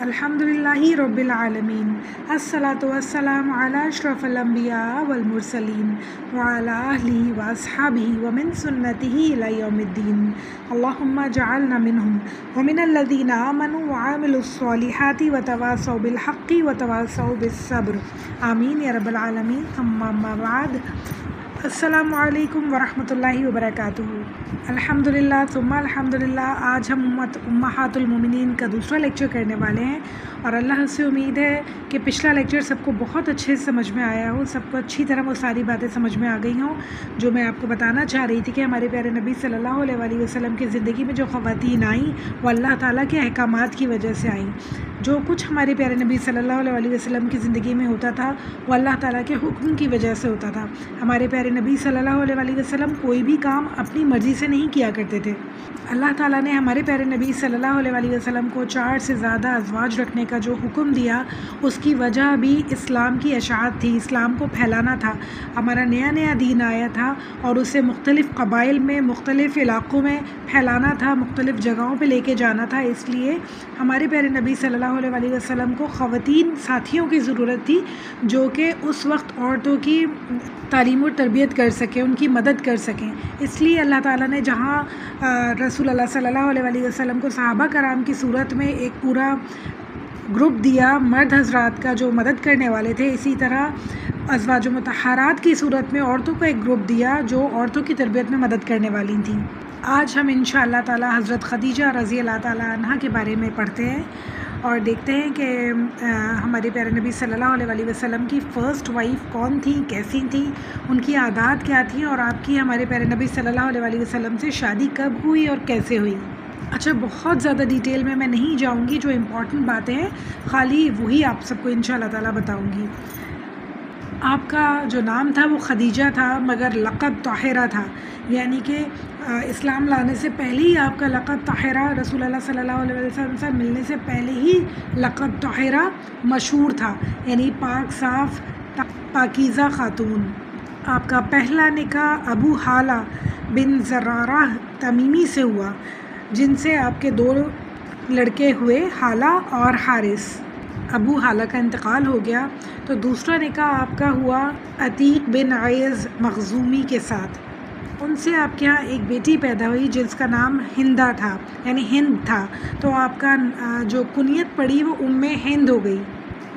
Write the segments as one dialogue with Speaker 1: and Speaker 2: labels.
Speaker 1: الحمدللہ رب العالمین، الصلاۃ والسلام علی اشرف الانبیاء والمرسلین وعلی آلہ واصحابہ ومن سنتہ الی یوم الدین۔ اللہم اجعلنا منہم ومن الذین آمنوا وعملوا الصالحات وتواصوا بالحق وتواصوا بالصبر، آمین یا رب العالمین۔ اما بعد، السلام علیکم ورحمۃ اللہ وبرکاتہ۔ الحمدللہ ثم الحمدللہ، آج ہم امہات المومنین کا دوسرا لیکچر کرنے والے ہیں، اور اللہ سے امید ہے کہ پچھلا لیکچر سب کو بہت اچھے سے سمجھ میں آیا ہو، سب کو اچھی طرح وہ ساری باتیں سمجھ میں آ گئی ہوں جو میں آپ کو بتانا چاہ رہی تھی کہ ہمارے پیارے نبی صلی اللہ علیہ وآلہ وسلم کی زندگی میں جو خواتین آئیں وہ اللہ تعالیٰ کے احکامات کی وجہ سے آئیں۔ جو کچھ ہمارے پیارے نبی صلی اللہ علیہ وآلہ وسلم کی زندگی میں ہوتا تھا وہ اللہ تعالیٰ کے حکم کی وجہ سے ہوتا تھا۔ ہمارے پیارے نبی صلی اللہ علیہ وآلہ وسلم کوئی بھی کام اپنی مرضی سے نہیں کیا کرتے تھے۔ اللہ تعالیٰ نے ہمارے پیارے نبی صلی اللہ علیہ وآلہ وسلم کو 4 سے زیادہ ازواج رکھنے کا جو حکم دیا، اس کی وجہ بھی اسلام کی اشاعت تھی، اسلام کو پھیلانا تھا۔ ہمارا نیا دین آیا تھا اور اسے مختلف قبائل میں، مختلف علاقوں میں پھیلانا تھا، مختلف جگہوں پہ لے کے جانا تھا۔ اس لیے ہمارے پیارے نبی صلی اللہ علیہ وآلہ وسلم کو خواتین ساتھیوں کی ضرورت تھی جو کہ اس وقت عورتوں کی تعلیم و تربیت کر سکیں، ان کی مدد کر سکیں۔ اس لیے اللہ تعالیٰ نے جہاں رسول اللہ صلی اللہ علیہ وآلہ وسلم کو صحابہ کرام کی صورت میں ایک پورا گروپ دیا مرد حضرات کا جو مدد کرنے والے تھے، اسی طرح ازواج مطہرات کی صورت میں عورتوں کو ایک گروپ دیا جو عورتوں کی تربیت میں مدد کرنے والی تھیں۔ آج ہم انشاءاللہ تعالی حضرت خدیجہ رضی اللہ تعالی عنہا کے بارے میں پڑھتے ہیں اور دیکھتے ہیں کہ ہمارے پیارے نبی صلی اللہ علیہ وآلہ وسلم کی فرسٹ وائف کون تھی، کیسی تھی، ان کی عادات کیا تھیں، اور آپ کی ہمارے پیارے نبی صلی اللہ علیہ وآلہ وسلم سے شادی کب ہوئی اور کیسے ہوئی۔ اچھا، بہت زیادہ ڈیٹیل میں نہیں جاؤں گی، جو امپورٹنٹ باتیں ہیں خالی وہی آپ سب کو انشاءاللہ تعالی بتاؤں گی۔ آپ کا جو نام تھا وہ خدیجہ تھا، مگر لقب طاہرہ تھا، یعنی کہ اسلام لانے سے پہلے ہی آپ کا لقب طاہرہ، رسول اللہ صلی اللہ علیہ وسلم سے ملنے سے پہلے ہی لقب طاہرہ مشہور تھا، یعنی پاک صاف پاکیزہ خاتون۔ آپ کا پہلا نکاح ابو حالہ بن زرارہ تمیمی سے ہوا، جن سے آپ کے 2 لڑکے ہوئے، حالہ اور حارث۔ ابو حالہ کا انتقال ہو گیا تو دوسرا نکاح آپ کا ہوا عتیق بن عیض مخزومی کے ساتھ۔ ان سے آپ کے یہاں ایک بیٹی پیدا ہوئی جس کا نام ہندہ تھا، یعنی ہند تھا، تو آپ کا جو کنیت پڑی وہ ام ہند ہو گئی۔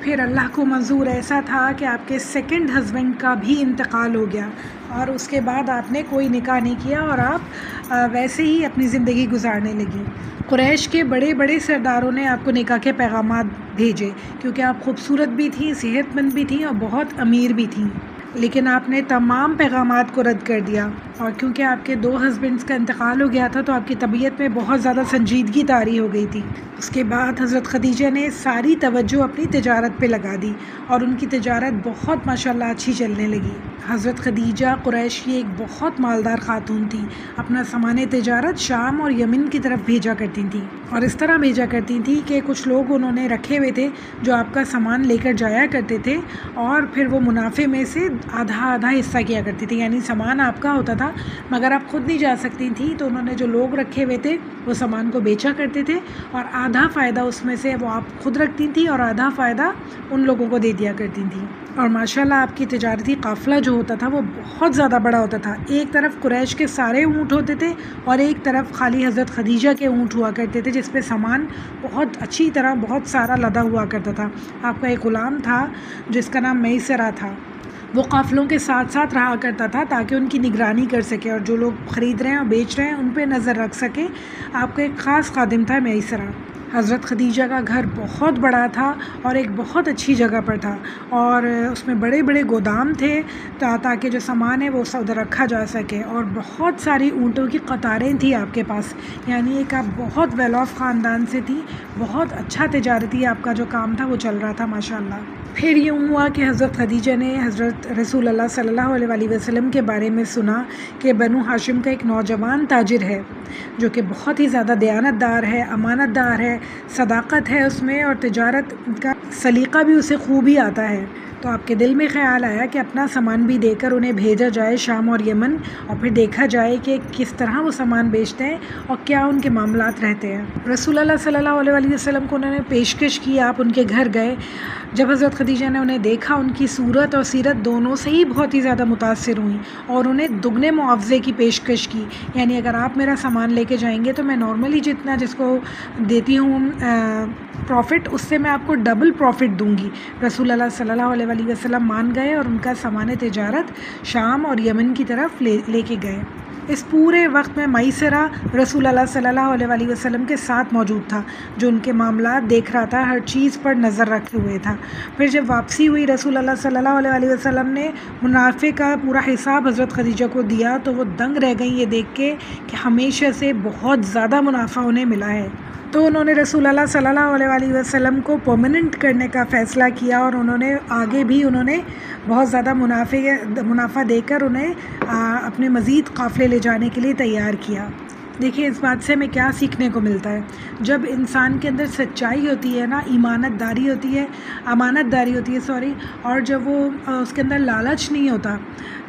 Speaker 1: پھر اللہ کو منظور ایسا تھا کہ آپ کے سیکنڈ ہسبینڈ کا بھی انتقال ہو گیا، اور اس کے بعد آپ نے کوئی نکاح نہیں کیا اور آپ ویسے ہی اپنی زندگی گزارنے لگی۔ قریش کے بڑے بڑے سرداروں نے آپ کو نکاح کے پیغامات بھیجے، کیونکہ آپ خوبصورت بھی تھیں، صحت مند بھی تھیں اور بہت امیر بھی تھیں، لیکن آپ نے تمام پیغامات کو رد کر دیا۔ اور کیونکہ آپ کے 2 ہسبینڈز کا انتقال ہو گیا تھا تو آپ کی طبیعت میں بہت زیادہ سنجیدگی طاری ہو گئی تھی۔ اس کے بعد حضرت خدیجہ نے ساری توجہ اپنی تجارت پہ لگا دی، اور ان کی تجارت بہت ماشاءاللہ اچھی چلنے لگی۔ حضرت خدیجہ قریش کی ایک بہت مالدار خاتون تھی، اپنا سامان تجارت شام اور یمن کی طرف بھیجا کرتی تھیں، اور اس طرح بھیجا کرتی تھیں کہ کچھ لوگ انہوں نے رکھے ہوئے تھے جو آپ کا سامان لے کر جایا کرتے تھے، اور پھر وہ منافع میں سے آدھا حصہ کیا کرتی تھی، یعنی سامان آپ کا ہوتا تھا مگر آپ خود نہیں جا سکتی تھیں، تو انہوں نے جو لوگ رکھے ہوئے تھے وہ سامان کو بیچا کرتے تھے، اور آدھا فائدہ اس میں سے وہ آپ خود رکھتی تھیں اور آدھا فائدہ ان لوگوں کو دے دیا کرتی تھیں۔ اور ماشاءاللہ آپ کی تجارتی قافلہ جو ہوتا تھا وہ بہت زیادہ بڑا ہوتا تھا، ایک طرف قریش کے سارے اونٹ ہوتے تھے اور ایک طرف خالی حضرت خدیجہ کے اونٹ ہوا کرتے تھے، جس پہ سامان بہت اچھی طرح بہت سارا لدا ہوا کرتا تھا۔ آپ کا ایک غلام تھا جس کا نام میسرہ تھا، وہ قافلوں کے ساتھ ساتھ رہا کرتا تھا تاکہ ان کی نگرانی کر سکے اور جو لوگ خرید رہے ہیں اور بیچ رہے ہیں ان پہ نظر رکھ سکے۔ آپ کا ایک خاص خادم تھا میسرہ۔ حضرت خدیجہ کا گھر بہت بڑا تھا اور ایک بہت اچھی جگہ پر تھا، اور اس میں بڑے بڑے گودام تھے تاکہ جو سامان ہے وہ ادھر رکھا جا سکے، اور بہت ساری اونٹوں کی قطاریں تھیں آپ کے پاس، یعنی ایک آپ بہت ویل آف خاندان سے تھی، بہت اچھا تجارتی آپ کا جو کام تھا وہ چل رہا تھا ماشاءاللہ۔ پھر یوں ہوا کہ حضرت خدیجہ نے حضرت رسول اللہ صلی اللہ علیہ وآلہ وسلم کے بارے میں سنا کہ بنو ہاشم کا ایک نوجوان تاجر ہے جو کہ بہت ہی زیادہ دیانت دار ہے، امانت دار ہے، صداقت ہے اس میں، اور تجارت کا سلیقہ بھی اسے خوب ہی آتا ہے۔ تو آپ کے دل میں خیال آیا کہ اپنا سامان بھی دے کر انہیں بھیجا جائے شام اور یمن، اور پھر دیکھا جائے کہ کس طرح وہ سامان بیچتے ہیں اور کیا ان کے معاملات رہتے ہیں۔ رسول اللہ صلی اللہ علیہ وسلم کو انہوں نے پیشکش کی، آپ ان کے گھر گئے۔ جب حضرت خدیجہ نے انہیں دیکھا، ان کی صورت اور سیرت دونوں سے ہی بہت ہی زیادہ متاثر ہوئیں اور انہیں دگنے معاوضے کی پیشکش کی، یعنی اگر آپ میرا سامان لے کے جائیں گے تو میں نارملی جتنا جس کو دیتی ہوں پروفٹ، اس سے میں آپ کو ڈبل پروفٹ دوں گی۔ رسول اللہ صلی اللہ علیہ وسلم مان گئے اور ان کا سامان تجارت شام اور یمن کی طرف لے کے گئے۔ اس پورے وقت میں میسرہ رسول اللہ صلی اللہ علیہ وسلم کے ساتھ موجود تھا، جو ان کے معاملات دیکھ رہا تھا، ہر چیز پر نظر رکھے ہوئے تھا۔ پھر جب واپسی ہوئی، رسول اللہ صلی اللہ علیہ وسلم نے منافع کا پورا حساب حضرت خدیجہ کو دیا، تو وہ دنگ رہ گئیں یہ دیکھ کے کہ ہمیشہ سے بہت زیادہ منافع انہیں ملا ہے۔ تو انہوں نے رسول اللہ صلی اللہ علیہ وسلم کو پرماننٹ کرنے کا فیصلہ کیا، اور انہوں نے آگے بھی بہت زیادہ منافع دے کر انہیں اپنے مزید قافلے لے جانے کے لیے تیار کیا۔ دیکھیے اس بات سے ہمیں کیا سیکھنے کو ملتا ہے، جب انسان کے اندر سچائی ہوتی ہے نا، امانت داری ہوتی ہے اور جب وہ اس کے اندر لالچ نہیں ہوتا،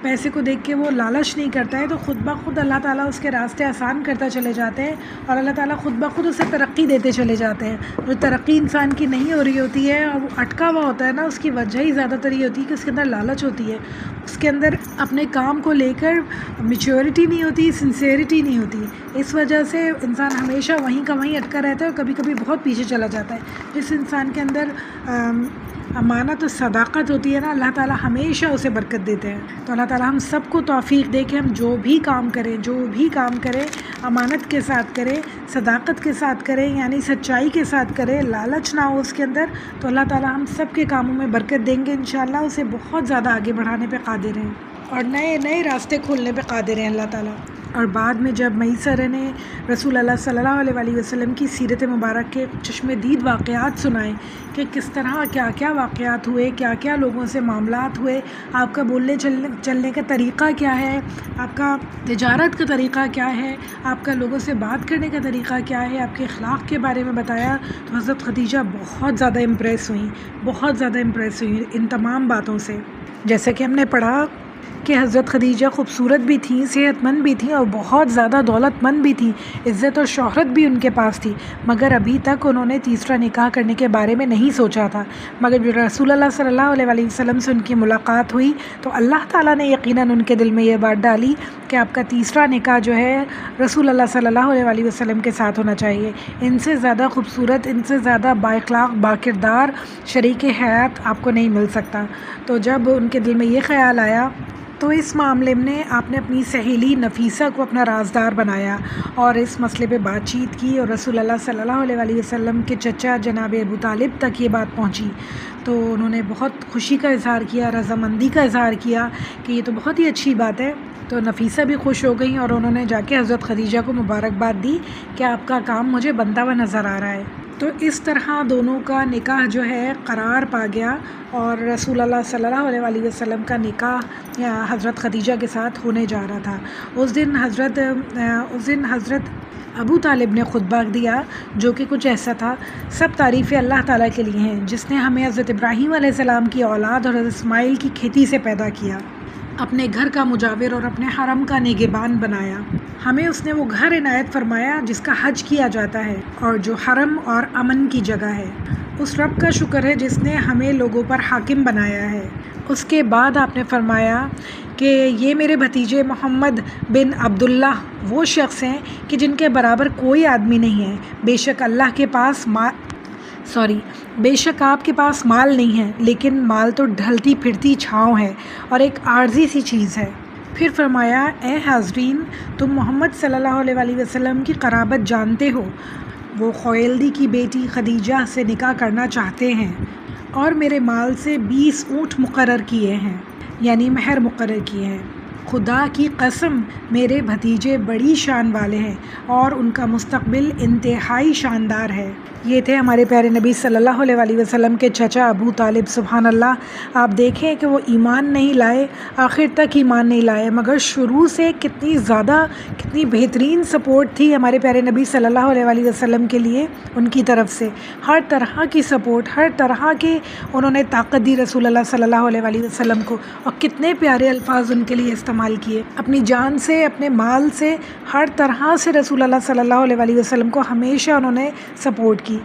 Speaker 1: پیسے کو دیکھ کے وہ لالچ نہیں کرتا ہے، تو خود بخود اللہ تعالیٰ اس کے راستے آسان کرتا چلے جاتے ہیں، اور اللہ تعالیٰ خود بخود اسے ترقی دیتے چلے جاتے ہیں۔ جو ترقی انسان کی نہیں ہو رہی ہوتی ہے اور وہ اٹکا ہوا ہوتا ہے نا، اس کی وجہ ہی زیادہ تر یہ ہوتی ہے کہ اس کے اندر لالچ ہوتی ہے، اس کے اندر اپنے کام کو لے کر میچورٹی نہیں ہوتی، سنسیئرٹی نہیں ہوتی۔ اس وجہ سے انسان ہمیشہ وہیں کا وہیں اٹکا رہتا ہے اور کبھی کبھی بہت پیچھے چلا جاتا ہے۔ جس انسان کے اندر امانت و صداقت ہوتی ہے نا، اللہ تعالیٰ ہمیشہ اسے برکت دیتے ہیں۔ تو اللہ تعالیٰ ہم سب کو توفیق دے کہ ہم جو بھی کام کریں امانت کے ساتھ کریں، صداقت کے ساتھ کریں، یعنی سچائی کے ساتھ کریں، لالچ نہ ہو اس کے اندر، تو اللہ تعالیٰ ہم سب کے کاموں میں برکت دیں گے انشاءاللہ، اسے بہت زیادہ آگے بڑھانے پہ قادر ہیں اور نئے نئے راستے کھولنے پہ قادر ہیں اللہ تعالیٰ۔ اور بعد میں جب میسرہ نے رسول اللہ صلی اللہ علیہ وسلم کی سیرت مبارک کے چشم دید واقعات سنائے کہ کس طرح کیا کیا واقعات ہوئے، کیا کیا لوگوں سے معاملات ہوئے، آپ کا بولنے چلنے کا طریقہ کیا ہے، آپ کا تجارت کا طریقہ کیا ہے، آپ کا لوگوں سے بات کرنے کا طریقہ کیا ہے، آپ کے اخلاق کے بارے میں بتایا، تو حضرت خدیجہ بہت زیادہ امپریس ہوئیں ان تمام باتوں سے۔ جیسے کہ ہم نے پڑھا کہ حضرت خدیجہ خوبصورت بھی تھیں، صحت مند بھی تھیں اور بہت زیادہ دولت مند بھی تھیں، عزت اور شہرت بھی ان کے پاس تھی، مگر ابھی تک انہوں نے تیسرا نکاح کرنے کے بارے میں نہیں سوچا تھا۔ مگر جب رسول اللہ صلی اللہ علیہ وسلم سے ان کی ملاقات ہوئی تو اللہ تعالیٰ نے یقیناً ان کے دل میں یہ بات ڈالی کہ آپ کا تیسرا نکاح جو ہے رسول اللہ صلی اللہ علیہ وسلم کے ساتھ ہونا چاہیے۔ ان سے زیادہ خوبصورت، ان سے زیادہ بااخلاق، باکردار شریک حیات آپ کو نہیں مل سکتا۔ تو جب ان کے دل میں یہ خیال آیا تو اس معاملے میں آپ نے اپنی سہیلی نفیسہ کو اپنا رازدار بنایا اور اس مسئلے پہ بات چیت کی، اور رسول اللہ صلی اللہ علیہ وسلم کے چچا جناب ابو طالب تک یہ بات پہنچی، تو انہوں نے بہت خوشی کا اظہار کیا، رضامندی کا اظہار کیا کہ یہ تو بہت ہی اچھی بات ہے۔ تو نفیسہ بھی خوش ہو گئیں اور انہوں نے جا کے حضرت خدیجہ کو مبارکباد دی کہ آپ کا کام مجھے بنتا ہوا نظر آ رہا ہے۔ تو اس طرح دونوں کا نکاح جو ہے قرار پا گیا، اور رسول اللہ صلی اللہ علیہ وسلم کا نکاح حضرت خدیجہ کے ساتھ ہونے جا رہا تھا۔ اس دن حضرت ابو طالب نے خطبہ دیا جو کہ کچھ ایسا تھا: سب تعریفیں اللہ تعالیٰ کے لیے ہیں جس نے ہمیں حضرت ابراہیم علیہ السلام کی اولاد اور حضرت اسماعیل کی کھیتی سے پیدا کیا، اپنے گھر کا مجاور اور اپنے حرم کا نگہبان بنایا۔ ہمیں اس نے وہ گھر عنایت فرمایا جس کا حج کیا جاتا ہے اور جو حرم اور امن کی جگہ ہے۔ اس رب کا شکر ہے جس نے ہمیں لوگوں پر حاکم بنایا ہے۔ اس کے بعد آپ نے فرمایا کہ یہ میرے بھتیجے محمد بن عبداللہ وہ شخص ہیں کہ جن کے برابر کوئی آدمی نہیں ہے۔ بے شک آپ کے پاس مال نہیں ہے، لیکن مال تو ڈھلتی پھرتی چھاؤں ہے اور ایک عارضی سی چیز ہے۔ پھر فرمایا: اے حاضرین، تم محمد صلی اللہ علیہ وسلم کی قرابت جانتے ہو، وہ خویلدی کی بیٹی خدیجہ سے نکاح کرنا چاہتے ہیں اور میرے مال سے 20 اونٹ مقرر کیے ہیں، یعنی مہر مقرر کیے ہیں۔ خدا کی قسم میرے بھتیجے بڑی شان والے ہیں اور ان کا مستقبل انتہائی شاندار ہے۔ یہ تھے ہمارے پیارے نبی صلی اللہ علیہ وسلم کے چچا ابو طالب. سبحان اللہ. آپ دیکھیں کہ وہ ایمان نہیں لائے، آخر تک ایمان نہیں لائے، مگر شروع سے کتنی بہترین سپورٹ تھی ہمارے پیارے نبی صلی اللہ علیہ وسلم کے لیے ان کی طرف سے. ہر طرح کی سپورٹ، ہر طرح کے انہوں نے طاقت دی رسول اللہ صلی اللہ علیہ وسلم کو، اور کتنے پیارے الفاظ ان کے لیے استعمال کیے. اپنی جان سے، اپنے مال سے، ہر طرح سے رسول اللہ صلی اللہ علیہ وسلم کو ہمیشہ انہوں نے سپورٹ کی.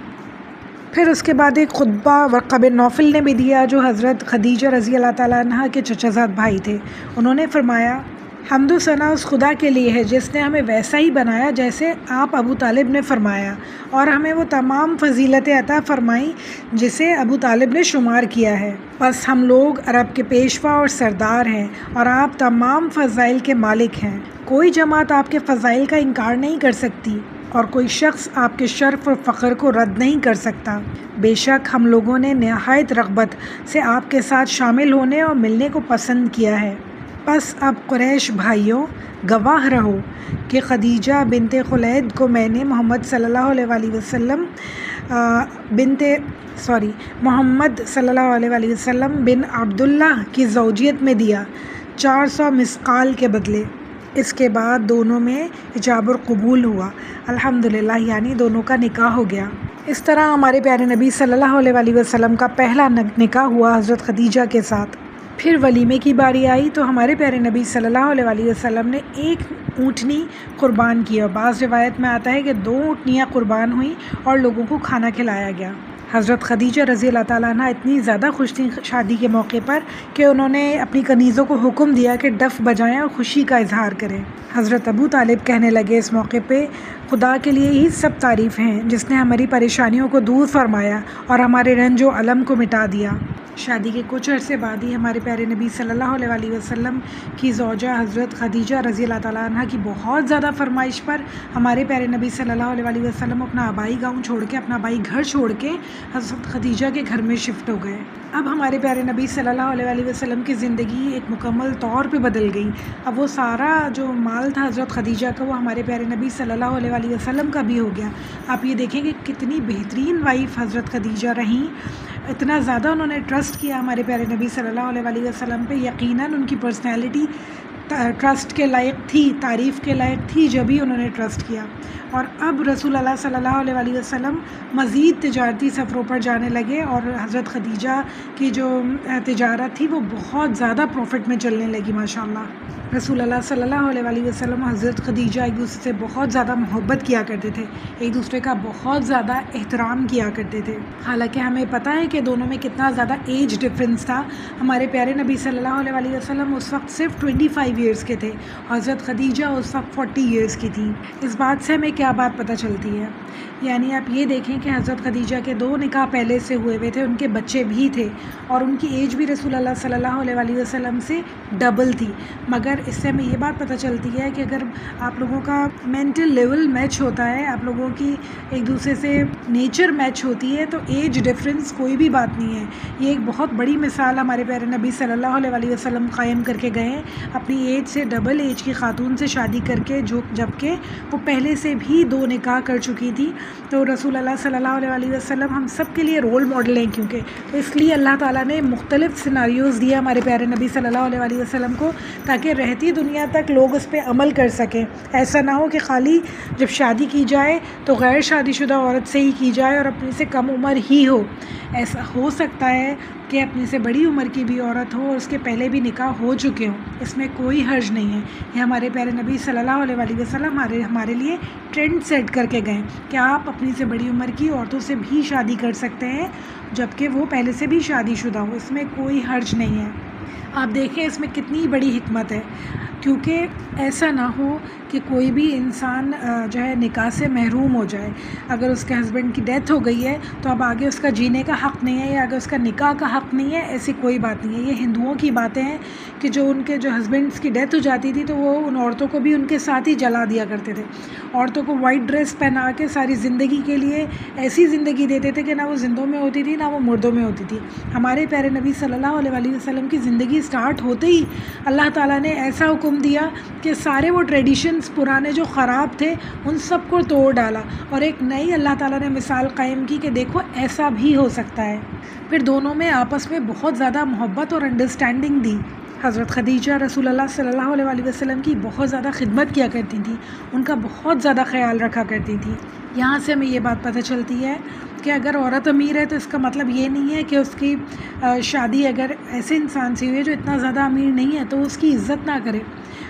Speaker 1: پھر اس کے بعد ایک خطبہ ورقہ بن نوفل نے بھی دیا، جو حضرت خدیجہ رضی اللہ تعالیٰ عنہ کے چچا زاد بھائی تھے. انہوں نے فرمایا، حمد و ثنا اس خدا کے لیے ہے جس نے ہمیں ویسا ہی بنایا جیسے آپ ابو طالب نے فرمایا، اور ہمیں وہ تمام فضیلتیں عطا فرمائیں جسے ابو طالب نے شمار کیا ہے. بس ہم لوگ عرب کے پیشوا اور سردار ہیں، اور آپ تمام فضائل کے مالک ہیں. کوئی جماعت آپ کے فضائل کا انکار نہیں کر سکتی، اور کوئی شخص آپ کے شرف اور فخر کو رد نہیں کر سکتا. بے شک ہم لوگوں نے نہایت رغبت سے آپ کے ساتھ شامل ہونے اور ملنے کو پسند کیا ہے. بس اب قریش بھائیوں گواہ رہو کہ خدیجہ بنت خلید کو میں نے محمد صلی اللہ علیہ وسلم بن عبداللہ کی زوجیت میں دیا 400 مسقال کے بدلے. اس کے بعد دونوں میں ایجاب اور قبول ہوا الحمدللہ، یعنی دونوں کا نکاح ہو گیا. اس طرح ہمارے پیارے نبی صلی اللہ علیہ وسلم کا پہلا نکاح ہوا حضرت خدیجہ کے ساتھ. پھر ولیمے کی باری آئی تو ہمارے پیارے نبی صلی اللہ علیہ وسلم نے ایک اونٹنی قربان کی، اور بعض روایت میں آتا ہے کہ 2 اونٹنیاں قربان ہوئیں اور لوگوں کو کھانا کھلایا گیا. حضرت خدیجہ رضی اللہ تعالیٰ عنہ اتنی زیادہ خوش تھیں شادی کے موقع پر کہ انہوں نے اپنی کنیزوں کو حکم دیا کہ ڈف بجائیں اور خوشی کا اظہار کریں. حضرت ابو طالب کہنے لگے، اس موقع پہ خدا کے لیے ہی سب تعریف ہیں جس نے ہماری پریشانیوں کو دور فرمایا اور ہمارے رنج و الم کو مٹا دیا. شادی کے کچھ عرصے بعد ہی ہمارے پیارے نبی صلی اللہ علیہ وسلم کی زوجہ حضرت خدیجہ رضی اللہ تعالیٰ عنہ کی بہت زیادہ فرمائش پر ہمارے پیارے نبی صلی اللہ علیہ وسلم اپنا آبائی گاؤں چھوڑ کے، اپنا آبائی گھر چھوڑ کے حضرت خدیجہ کے گھر میں شفٹ ہو گئے. اب ہمارے پیارے نبی صلی اللہ علیہ وسلم کی زندگی ایک مکمل طور پہ بدل گئی. اب وہ سارا جو مال تھا حضرت خدیجہ کا، وہ ہمارے پیارے نبی صلی اللہ علیہ وسلم کا بھی ہو گیا. آپ یہ دیکھیں کہ کتنی بہترین وائف حضرت خدیجہ رہیں، اتنا زیادہ انہوں نے ٹرسٹ کیا ہمارے پیارے نبی صلی اللہ علیہ وسلم پہ. یقیناً ان کی پرسنالٹی ٹرسٹ کے لائق تھی، تعریف کے لائق تھی، جب ہی انہوں نے ٹرسٹ کیا. اور اب رسول اللہ صلی اللہ علیہ وسلم مزید تجارتی سفروں پر جانے لگے، اور حضرت خدیجہ کی جو تجارت تھی وہ بہت زیادہ پروفٹ میں چلنے لگی ماشاءاللہ. رسول اللہ صلی اللہ علیہ وسلم حضرت خدیجہ ایک دوسرے سے بہت زیادہ محبت کیا کرتے تھے، ایک دوسرے کا بہت زیادہ احترام کیا کرتے تھے. حالانکہ ہمیں پتہ ہے کہ دونوں میں کتنا زیادہ ایج ڈفرینس تھا. ہمارے پیارے نبی صلی اللہ علیہ وسلم اس وقت صرف 25 ایئرس کے تھے، حضرت خدیجہ اس وقت 40 ایئرس کی تھی. اس بات سے ہمیں کیا بات پتہ چلتی ہے؟ یعنی آپ یہ دیکھیں کہ حضرت خدیجہ کے 2 نکاح پہلے سے ہوئے ہوئے تھے، ان کے بچے بھی تھے، اور ان کی ایج بھی رسول اللہ صلی اللہ علیہ وسلم سے ڈبل تھی. مگر اس سے ہمیں یہ بات پتہ چلتی ہے کہ اگر آپ لوگوں کا مینٹل لیول میچ ہوتا ہے، آپ لوگوں کی ایک دوسرے سے نیچر میچ ہوتی ہے، تو ایج ڈفرینس کوئی بھی بات نہیں ہے. یہ ایک بہت بڑی مثال ہمارے پیارے نبی صلی اللہ علیہ وسلم قائم کر کے گئے ہیں، اپنی ایج سے ڈبل ایج کی خاتون سے شادی کر کے، جبکہ وہ پہلے سے بھی 2 نکاح کر چکی تھی. تو رسول اللہ صلی اللہ علیہ وسلم ہم سب کے لیے رول ماڈل ہیں، کیونکہ تو اس لیے اللہ تعالیٰ نے مختلف سیناریوز دیے ہمارے پیارے نبی صلی اللہ علیہ وسلم کو، تاکہ رہتی دنیا تک لوگ اس پہ عمل کر سکیں. ایسا نہ ہو کہ خالی جب شادی کی جائے تو غیر شادی شدہ عورت سے ہی کی جائے اور اپنے سے کم عمر ہی ہو. ایسا ہو سکتا ہے کہ اپنے سے بڑی عمر کی بھی عورت ہو اور اس کے پہلے بھی نکاح ہو چکے ہوں، اس میں کوئی حرج نہیں ہے. یہ ہمارے پیارے نبی صلی اللہ علیہ وسلم ہمارے لیے ٹرینڈ سیٹ کر کے گئے کہ آپ اپنی سے بڑی عمر کی عورتوں سے بھی شادی کر سکتے ہیں، جبکہ وہ پہلے سے بھی شادی شدہ ہو، اس میں کوئی حرج نہیں ہے. آپ دیکھیں اس میں کتنی بڑی حکمت ہے، کیونکہ ایسا نہ ہو کہ کوئی بھی انسان جو ہے نکاح سے محروم ہو جائے. اگر اس کے ہسبینڈ کی ڈیتھ ہو گئی ہے تو اب آگے اس کا جینے کا حق نہیں ہے، یا اگر اس کا نکاح کا حق نہیں ہے، ایسی کوئی بات نہیں ہے. یہ ہندوؤں کی باتیں ہیں کہ جو ان کے جو ہسبینڈس کی ڈیتھ ہو جاتی تھی تو وہ ان عورتوں کو بھی ان کے ساتھ ہی جلا دیا کرتے تھے. عورتوں کو وائٹ ڈریس پہنا کے ساری زندگی کے لیے ایسی زندگی دیتے تھے کہ نہ وہ زندوں میں ہوتی تھی نہ وہ مردوں میں ہوتی تھی. ہمارے پیارے نبی صلی اللہ علیہ وسلم کی زندگی سٹارٹ ہوتے ہی اللہ تعالیٰ نے ایسا حکم حکم دیا کہ سارے وہ ٹریڈیشنز پرانے جو خراب تھے ان سب کو توڑ ڈالا اور ایک نئی اللہ تعالیٰ نے مثال قائم کی کہ دیکھو ایسا بھی ہو سکتا ہے۔ پھر دونوں میں آپس میں بہت زیادہ محبت اور انڈرسٹینڈنگ دی۔ حضرت خدیجہ رسول اللہ صلی اللہ علیہ وسلم کی بہت زیادہ خدمت کیا کرتی تھیں، ان کا بہت زیادہ خیال رکھا کرتی تھیں۔ یہاں سے ہمیں یہ بات پتہ چلتی ہے کہ اگر عورت امیر ہے تو اس کا مطلب یہ نہیں ہے کہ اس کی شادی اگر ایسے انسان سے ہوئی ہے جو اتنا زیادہ امیر نہیں ہے تو اس کی عزت نہ کرے۔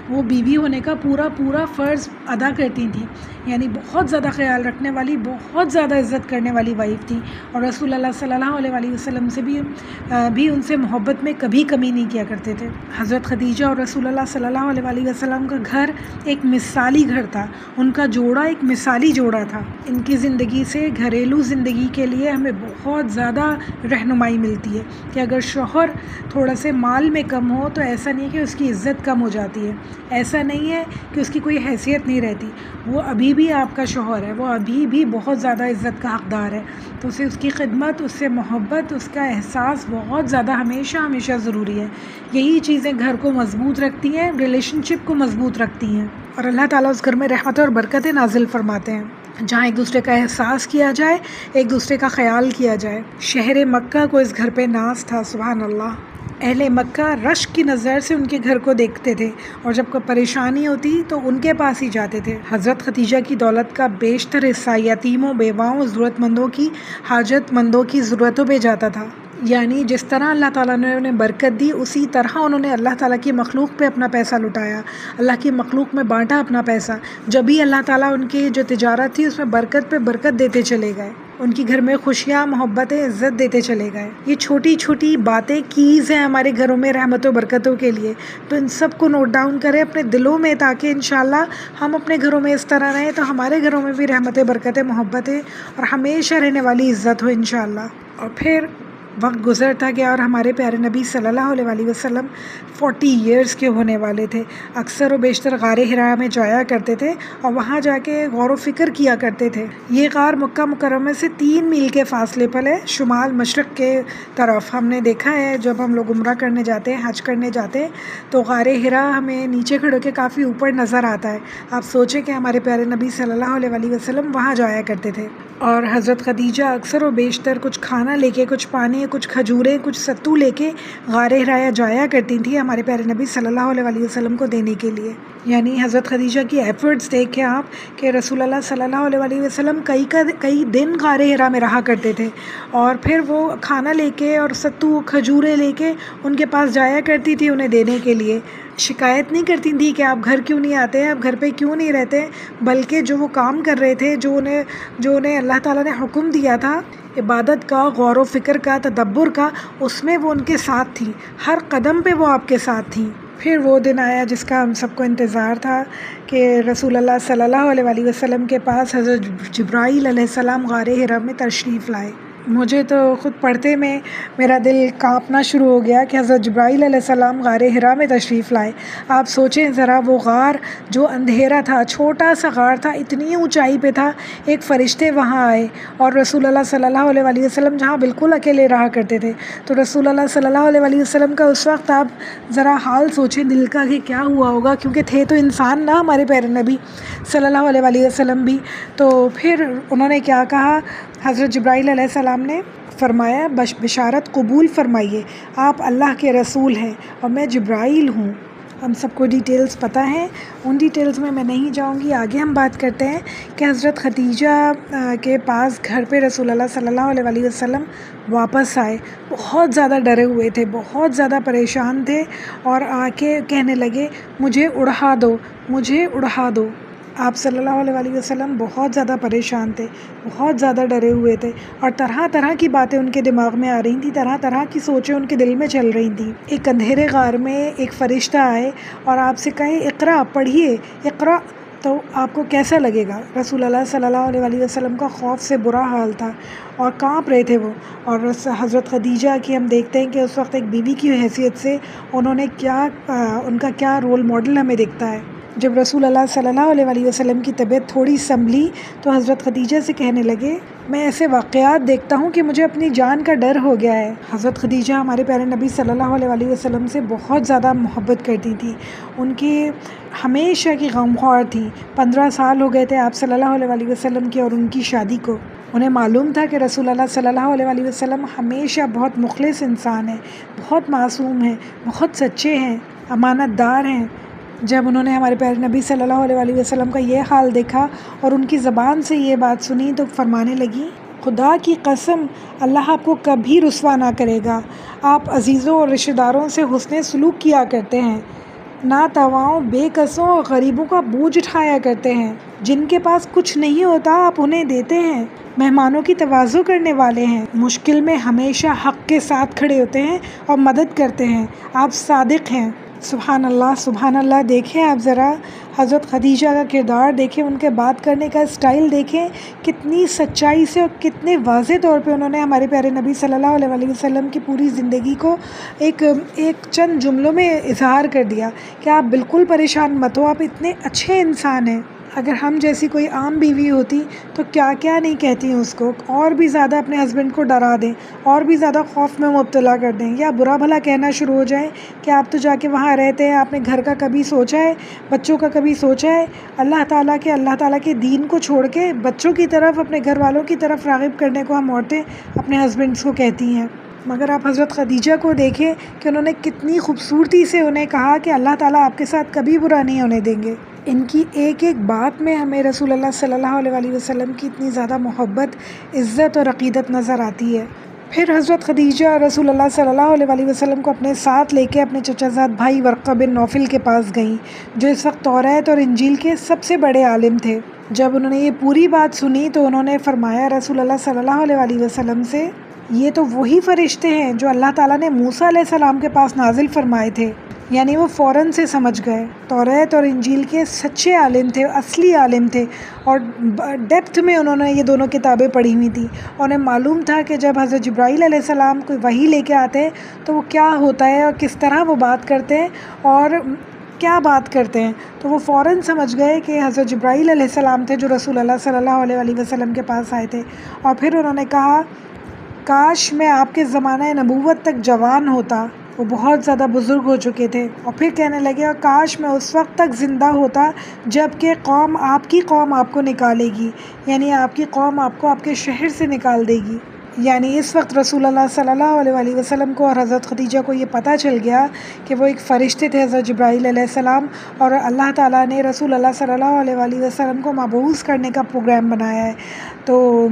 Speaker 1: وہ بیوی ہونے کا پورا فرض ادا کرتی تھیں، یعنی بہت زیادہ خیال رکھنے والی، بہت زیادہ عزت کرنے والی وائف تھی، اور رسول اللہ صلی اللہ علیہ وسلم سے بھی ان سے محبت میں کبھی کمی نہیں کیا کرتے تھے۔ حضرت خدیجہ اور رسول اللہ صلی اللہ علیہ وسلم کا گھر ایک مثالی گھر تھا، ان کا جوڑا ایک مثالی جوڑا تھا۔ ان کی زندگی سے گھریلو زندگی کے لیے ہمیں بہت زیادہ رہنمائی ملتی ہے کہ اگر شوہر تھوڑا سے مال میں کم ہو تو ایسا نہیں کہ اس کی عزت کم ہو جاتی ہے، ایسا نہیں ہے کہ اس کی کوئی حیثیت نہیں رہتی، وہ ابھی بھی آپ کا شوہر ہے، وہ ابھی بھی بہت زیادہ عزت کا حقدار ہے، تو اسے اس کی خدمت، اس سے محبت، اس کا احساس بہت زیادہ ہمیشہ ضروری ہے۔ یہی چیزیں گھر کو مضبوط رکھتی ہیں، ریلیشن شپ کو مضبوط رکھتی ہیں، اور اللہ تعالیٰ اس گھر میں رحمت اور برکتیں نازل فرماتے ہیں جہاں ایک دوسرے کا احساس کیا جائے، ایک دوسرے کا خیال کیا جائے۔ شہر مکہ کو اس گھر پہ ناز تھا، سبحان اللہ۔ اہل مکہ رشک کی نظر سے ان کے گھر کو دیکھتے تھے، اور جب کوئی پریشانی ہوتی تو ان کے پاس ہی جاتے تھے۔ حضرت خدیجہ کی دولت کا بیشتر حصہ یتیموں، بیواؤں، ضرورت مندوں کی، حاجت مندوں کی ضرورتوں پہ جاتا تھا، یعنی جس طرح اللہ تعالیٰ نے انہیں برکت دی اسی طرح انہوں نے اللہ تعالیٰ کی مخلوق پہ اپنا پیسہ لٹایا، اللہ کی مخلوق میں بانٹا اپنا پیسہ، جب بھی اللہ تعالیٰ ان کی جو تجارت تھی اس میں برکت پہ برکت دیتے چلے گئے، ان کی گھر میں خوشیاں، محبتیں، عزت دیتے چلے گئے۔ یہ چھوٹی چھوٹی باتیں کیز ہیں ہمارے گھروں میں رحمت و برکتوں کے لیے، تو ان سب کو نوٹ ڈاؤن کریں اپنے دلوں میں، تاکہ انشاءاللہ ہم اپنے گھروں میں اس طرح رہیں تو ہمارے گھروں میں بھی رحمتیں، برکتیں، محبتیں اور ہمیشہ رہنے والی عزت ہو انشاءاللہ۔ اور پھر وقت گزرتا گیا اور ہمارے پیارے نبی صلی اللہ علیہ وسلم 40 ایئرس کے ہونے والے تھے۔ اکثر و بیشتر غار حرا میں جایا کرتے تھے اور وہاں جا کے غور و فکر کیا کرتے تھے۔ یہ غار مکہ مکرمہ سے 3 میل کے فاصلے پر ہے، شمال مشرق کے طرف۔ ہم نے دیکھا ہے جب ہم لوگ عمرہ کرنے جاتے ہیں، حج کرنے جاتے ہیں، تو غار حرا ہمیں نیچے کھڑے کے کافی اوپر نظر آتا ہے۔ آپ سوچیں کہ ہمارے پیارے نبی صلی اللہ علیہ وسلم وہاں جایا کرتے تھے، اور حضرت خدیجہ اکثر و بیشتر کچھ کھانا لے کے، کچھ پانی، کچھ کھجوریں، کچھ ستو لے کے غار حرا جایا کرتی تھیں ہمارے پیارے نبی صلی اللہ علیہ وسلم کو دینے کے لیے۔ یعنی حضرت خدیجہ کی ایفرٹس دیکھیں آپ کہ رسول اللہ صلی اللہ علیہ وسلم کئی دن غار حرا میں رہا کرتے تھے، اور پھر وہ کھانا لے کے اور ستو، کھجوریں لے کے ان کے پاس جایا کرتی تھی انہیں دینے کے لیے۔ شکایت نہیں کرتی تھی کہ آپ گھر کیوں نہیں آتے ہیں، آپ گھر پہ کیوں نہیں رہتے، بلکہ جو وہ کام کر رہے تھے، جو انہیں اللہ تعالیٰ نے حکم دیا تھا عبادت کا، غور و فکر کا، تدبر کا، اس میں وہ ان کے ساتھ تھیں، ہر قدم پہ وہ آپ کے ساتھ تھیں۔ پھر وہ دن آیا جس کا ہم سب کو انتظار تھا کہ رسول اللہ صلی اللہ علیہ وسلم کے پاس حضرت جبرائیل علیہ السلام غار حرا میں تشریف لائے۔ مجھے تو خود پڑھتے میں میرا دل کانپنا شروع ہو گیا کہ حضرت جبرائیل علیہ السلام غار حرا میں تشریف لائے۔ آپ سوچیں ذرا، وہ غار جو اندھیرا تھا، چھوٹا سا غار تھا، اتنی اونچائی پہ تھا، ایک فرشتے وہاں آئے، اور رسول اللہ صلی اللہ علیہ وسلم جہاں بالکل اکیلے رہا کرتے تھے، تو رسول اللہ صلی اللہ علیہ وسلم کا اس وقت آپ ذرا حال سوچیں دل کا کہ کیا ہوا ہوگا، کیونکہ تھے تو انسان نا ہمارے پیارے نبی صلی اللہ علیہ وسلم بھی۔ تو پھر انہوں نے کیا کہا، حضرت جبرائیل علیہ السلام نے فرمایا بشارت قبول فرمائیے، آپ اللہ کے رسول ہیں اور میں جبرائیل ہوں۔ ہم سب کو ڈیٹیلز پتہ ہیں، ان ڈیٹیلز میں نہیں جاؤں گی، آگے ہم بات کرتے ہیں کہ حضرت خدیجہ کے پاس گھر پہ رسول اللہ صلی اللہ علیہ وسلم واپس آئے، بہت زیادہ ڈرے ہوئے تھے، بہت زیادہ پریشان تھے، اور آ کے کہنے لگے مجھے اڑا دو، مجھے اڑا دو۔ آپ صلی اللہ علیہ وسلم بہت زیادہ پریشان تھے، بہت زیادہ ڈرے ہوئے تھے، اور طرح طرح کی باتیں ان کے دماغ میں آ رہی تھیں، طرح طرح کی سوچیں ان کے دل میں چل رہی تھیں۔ ایک اندھیرے غار میں ایک فرشتہ آئے اور آپ سے کہے اقرا، پڑھیے، اقرا، تو آپ کو کیسا لگے گا؟ رسول اللہ صلی اللہ علیہ وسلم کا خوف سے برا حال تھا اور کانپ رہے تھے وہ، اور حضرت خدیجہ کی ہم دیکھتے ہیں کہ اس وقت ایک بیوی کی حیثیت سے انہوں نے ان کا کیا رول ماڈل ہمیں دکھتا ہے۔ جب رسول اللہ صلی اللہ علیہ وسلم کی طبیعت تھوڑی سنبھلی تو حضرت خدیجہ سے کہنے لگے میں ایسے واقعات دیکھتا ہوں کہ مجھے اپنی جان کا ڈر ہو گیا ہے۔ حضرت خدیجہ ہمارے پیارے نبی صلی اللہ علیہ وسلم سے بہت زیادہ محبت کرتی تھی، ان کی ہمیشہ کی غمخوار تھی۔ 15 سال ہو گئے تھے آپ صلی اللہ علیہ وسلم کی اور ان کی شادی کو۔ انہیں معلوم تھا کہ رسول اللہ صلی اللہ علیہ وسلم ہمیشہ بہت مخلص انسان ہیں، بہت معصوم ہیں، بہت سچے ہیں، امانت دار ہیں۔ جب انہوں نے ہمارے پیارے نبی صلی اللہ علیہ وسلم کا یہ حال دیکھا اور ان کی زبان سے یہ بات سنی تو فرمانے لگی خدا کی قسم اللہ آپ کو کبھی رسوا نہ کرے گا، آپ عزیزوں اور رشتہ داروں سے حسن سلوک کیا کرتے ہیں، ناتواؤں، بے کسوں اور غریبوں کا بوجھ اٹھایا کرتے ہیں، جن کے پاس کچھ نہیں ہوتا آپ انہیں دیتے ہیں، مہمانوں کی تواضع کرنے والے ہیں، مشکل میں ہمیشہ حق کے ساتھ کھڑے ہوتے ہیں اور مدد کرتے ہیں، آپ صادق ہیں۔ سبحان اللہ، سبحان اللہ۔ دیکھیں آپ ذرا حضرت خدیجہ کا کردار دیکھیں، ان کے بات کرنے کا اسٹائل دیکھیں، کتنی سچائی سے اور کتنے واضح طور پہ انہوں نے ہمارے پیارے نبی صلی اللہ علیہ وسلم کی پوری زندگی کو ایک چند جملوں میں اظہار کر دیا کہ آپ بالکل پریشان مت ہو، آپ اتنے اچھے انسان ہیں۔ اگر ہم جیسی کوئی عام بیوی ہوتی تو کیا کیا نہیں کہتی ہیں اس کو، اور بھی زیادہ اپنے ہسبینڈ کو ڈرا دیں، اور بھی زیادہ خوف میں مبتلا کر دیں، یا برا بھلا کہنا شروع ہو جائیں کہ آپ تو جا کے وہاں رہتے ہیں، آپ نے گھر کا کبھی سوچا ہے، بچوں کا کبھی سوچا ہے، اللہ تعالیٰ کے دین کو چھوڑ کے بچوں کی طرف، اپنے گھر والوں کی طرف راغب کرنے کو ہم عورتیں اپنے ہسبینڈس کو کہتی ہیں۔ مگر آپ حضرت خدیجہ کو دیکھیں کہ انہوں نے کتنی خوبصورتی سے انہیں کہا کہ اللہ تعالیٰ آپ کے ساتھ کبھی برا نہیں ہونے دیں گے۔ ان کی ایک ایک بات میں ہمیں رسول اللہ صلی اللہ علیہ وسلم کی اتنی زیادہ محبت، عزت اور عقیدت نظر آتی ہے۔ پھر حضرت خدیجہ رسول اللہ صلی اللہ علیہ وسلم کو اپنے ساتھ لے کے اپنے چچا زاد بھائی ورقہ بن نوفل کے پاس گئیں، جو اس وقت توریت اور انجیل کے سب سے بڑے عالم تھے۔ جب انہوں نے یہ پوری بات سنی تو انہوں نے فرمایا رسول اللہ صلی اللہ علیہ وسلم سے، یہ تو وہی فرشتے ہیں جو اللہ تعالیٰ نے موسیٰ علیہ السلام کے پاس نازل فرمائے تھے۔ یعنی وہ فوراً سے سمجھ گئے، توریت اور انجیل کے سچے عالم تھے، اصلی عالم تھے، اور ڈیپتھ میں انہوں نے یہ دونوں کتابیں پڑھی ہوئی تھیں۔ انہیں معلوم تھا کہ جب حضرت جبرائیل علیہ السلام کوئی وحی لے کے آتے ہیں تو وہ کیا ہوتا ہے اور کس طرح وہ بات کرتے ہیں اور کیا بات کرتے ہیں، تو وہ فوراً سمجھ گئے کہ حضرت جبرائیل علیہ السلام تھے جو رسول اللہ صلی اللہ علیہ وسلم کے پاس آئے تھے۔ اور پھر انہوں نے کہا کاش میں آپ کے زمانہ نبوت تک جوان ہوتا، وہ بہت زیادہ بزرگ ہو چکے تھے۔ اور پھر کہنے لگے اور کاش میں اس وقت تک زندہ ہوتا جب کہ آپ کی قوم آپ کو نکالے گی، یعنی آپ کی قوم آپ کو آپ کے شہر سے نکال دے گی۔ یعنی اس وقت رسول اللہ صلی اللہ علیہ وسلم کو اور حضرت خدیجہ کو یہ پتہ چل گیا کہ وہ ایک فرشتے تھے حضرت جبرائیل علیہ السلام، اور اللہ تعالیٰ نے رسول اللہ صلی اللہ علیہ وسلم کو مبعوث کرنے کا پروگرام بنایا ہے۔ تو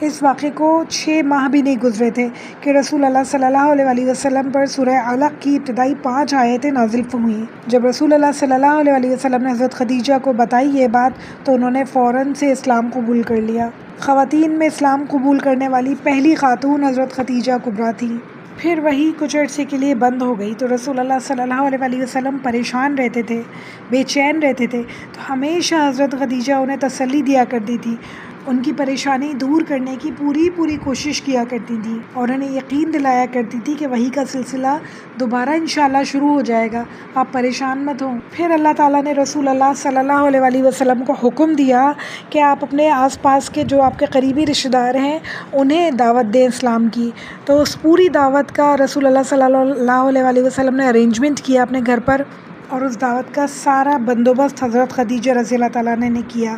Speaker 1: اس واقعے کو 6 ماہ بھی نہیں گزرے تھے کہ رسول اللہ صلی اللہ علیہ وسلم پر سورہ علق کی ابتدائی 5 آیتیں نازل ہوئیں۔ جب رسول اللہ صلی اللہ علیہ وسلم نے حضرت خدیجہ کو بتائی یہ بات تو انہوں نے فوراً سے اسلام قبول کر لیا۔ خواتین میں اسلام قبول کرنے والی پہلی خاتون حضرت خدیجہ کبریٰ تھی۔ پھر وہی کچھ عرصے کے لیے بند ہو گئی تو رسول اللہ صلی اللہ علیہ وسلم پریشان رہتے تھے، بے چین رہتے تھے، تو ہمیشہ حضرت خدیجہ انہیں تسلی دیا کرتی تھی، ان کی پریشانی دور کرنے کی پوری کوشش کیا کرتی تھی، اور انہیں یقین دلایا کرتی تھی کہ وحی کا سلسلہ دوبارہ انشاءاللہ شروع ہو جائے گا، آپ پریشان مت ہوں۔ پھر اللہ تعالیٰ نے رسول اللہ صلی اللہ علیہ وسلم کو حکم دیا کہ آپ اپنے آس پاس کے جو آپ کے قریبی رشتہ دار ہیں انہیں دعوت دیں اسلام کی۔ تو اس پوری دعوت کا رسول اللہ صلی اللہ علیہ وسلم نے ارینجمنٹ کیا اپنے گھر پر، اور اس دعوت کا سارا بندوبست حضرت خدیجہ رضی اللہ تعالیٰ نے کیا۔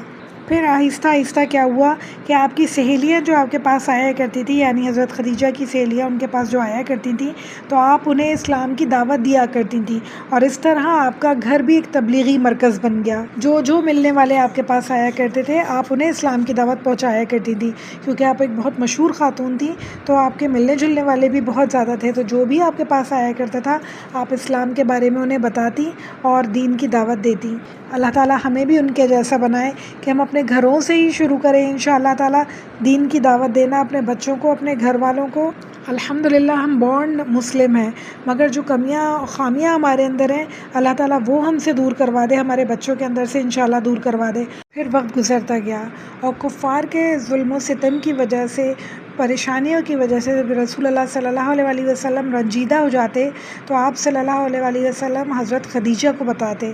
Speaker 1: پھر آہستہ آہستہ کیا ہوا کہ آپ کی سہیلیاں جو آپ کے پاس آیا کرتی تھی، یعنی حضرت خدیجہ کی سہیلیاں ان کے پاس جو آیا کرتی تھیں، تو آپ انہیں اسلام کی دعوت دیا کرتی تھیں، اور اس طرح آپ کا گھر بھی ایک تبلیغی مرکز بن گیا۔ جو ملنے والے آپ کے پاس آیا کرتے تھے آپ انہیں اسلام کی دعوت پہنچایا کرتی تھی، کیونکہ آپ ایک بہت مشہور خاتون تھیں تو آپ کے ملنے جلنے والے بھی بہت زیادہ تھے، تو جو بھی آپ کے پاس آیا کرتا تھا آپ اسلام کے بارے میں انہیں بتاتی اور دین کی دعوت دیتی۔ اللہ تعالیٰ ہمیں بھی ان کے جیسا بنائے کہ ہم اپنے گھروں سے ہی شروع کریں انشاءاللہ تعالیٰ دین کی دعوت دینا اپنے بچوں کو، اپنے گھر والوں کو۔ الحمدللہ ہم بورن مسلم ہیں، مگر جو کمیاں خامیاں ہمارے اندر ہیں اللہ تعالیٰ وہ ہم سے دور کروا دے، ہمارے بچوں کے اندر سے انشاءاللہ دور کروا دے۔ پھر وقت گزرتا گیا اور کفار کے ظلم و ستم کی وجہ سے، پریشانیوں کی وجہ سے جب رسول اللہ صلی اللہ علیہ وسلم رنجیدہ ہو جاتے تو آپ صلی اللہ علیہ وسلم حضرت خدیجہ کو بتاتے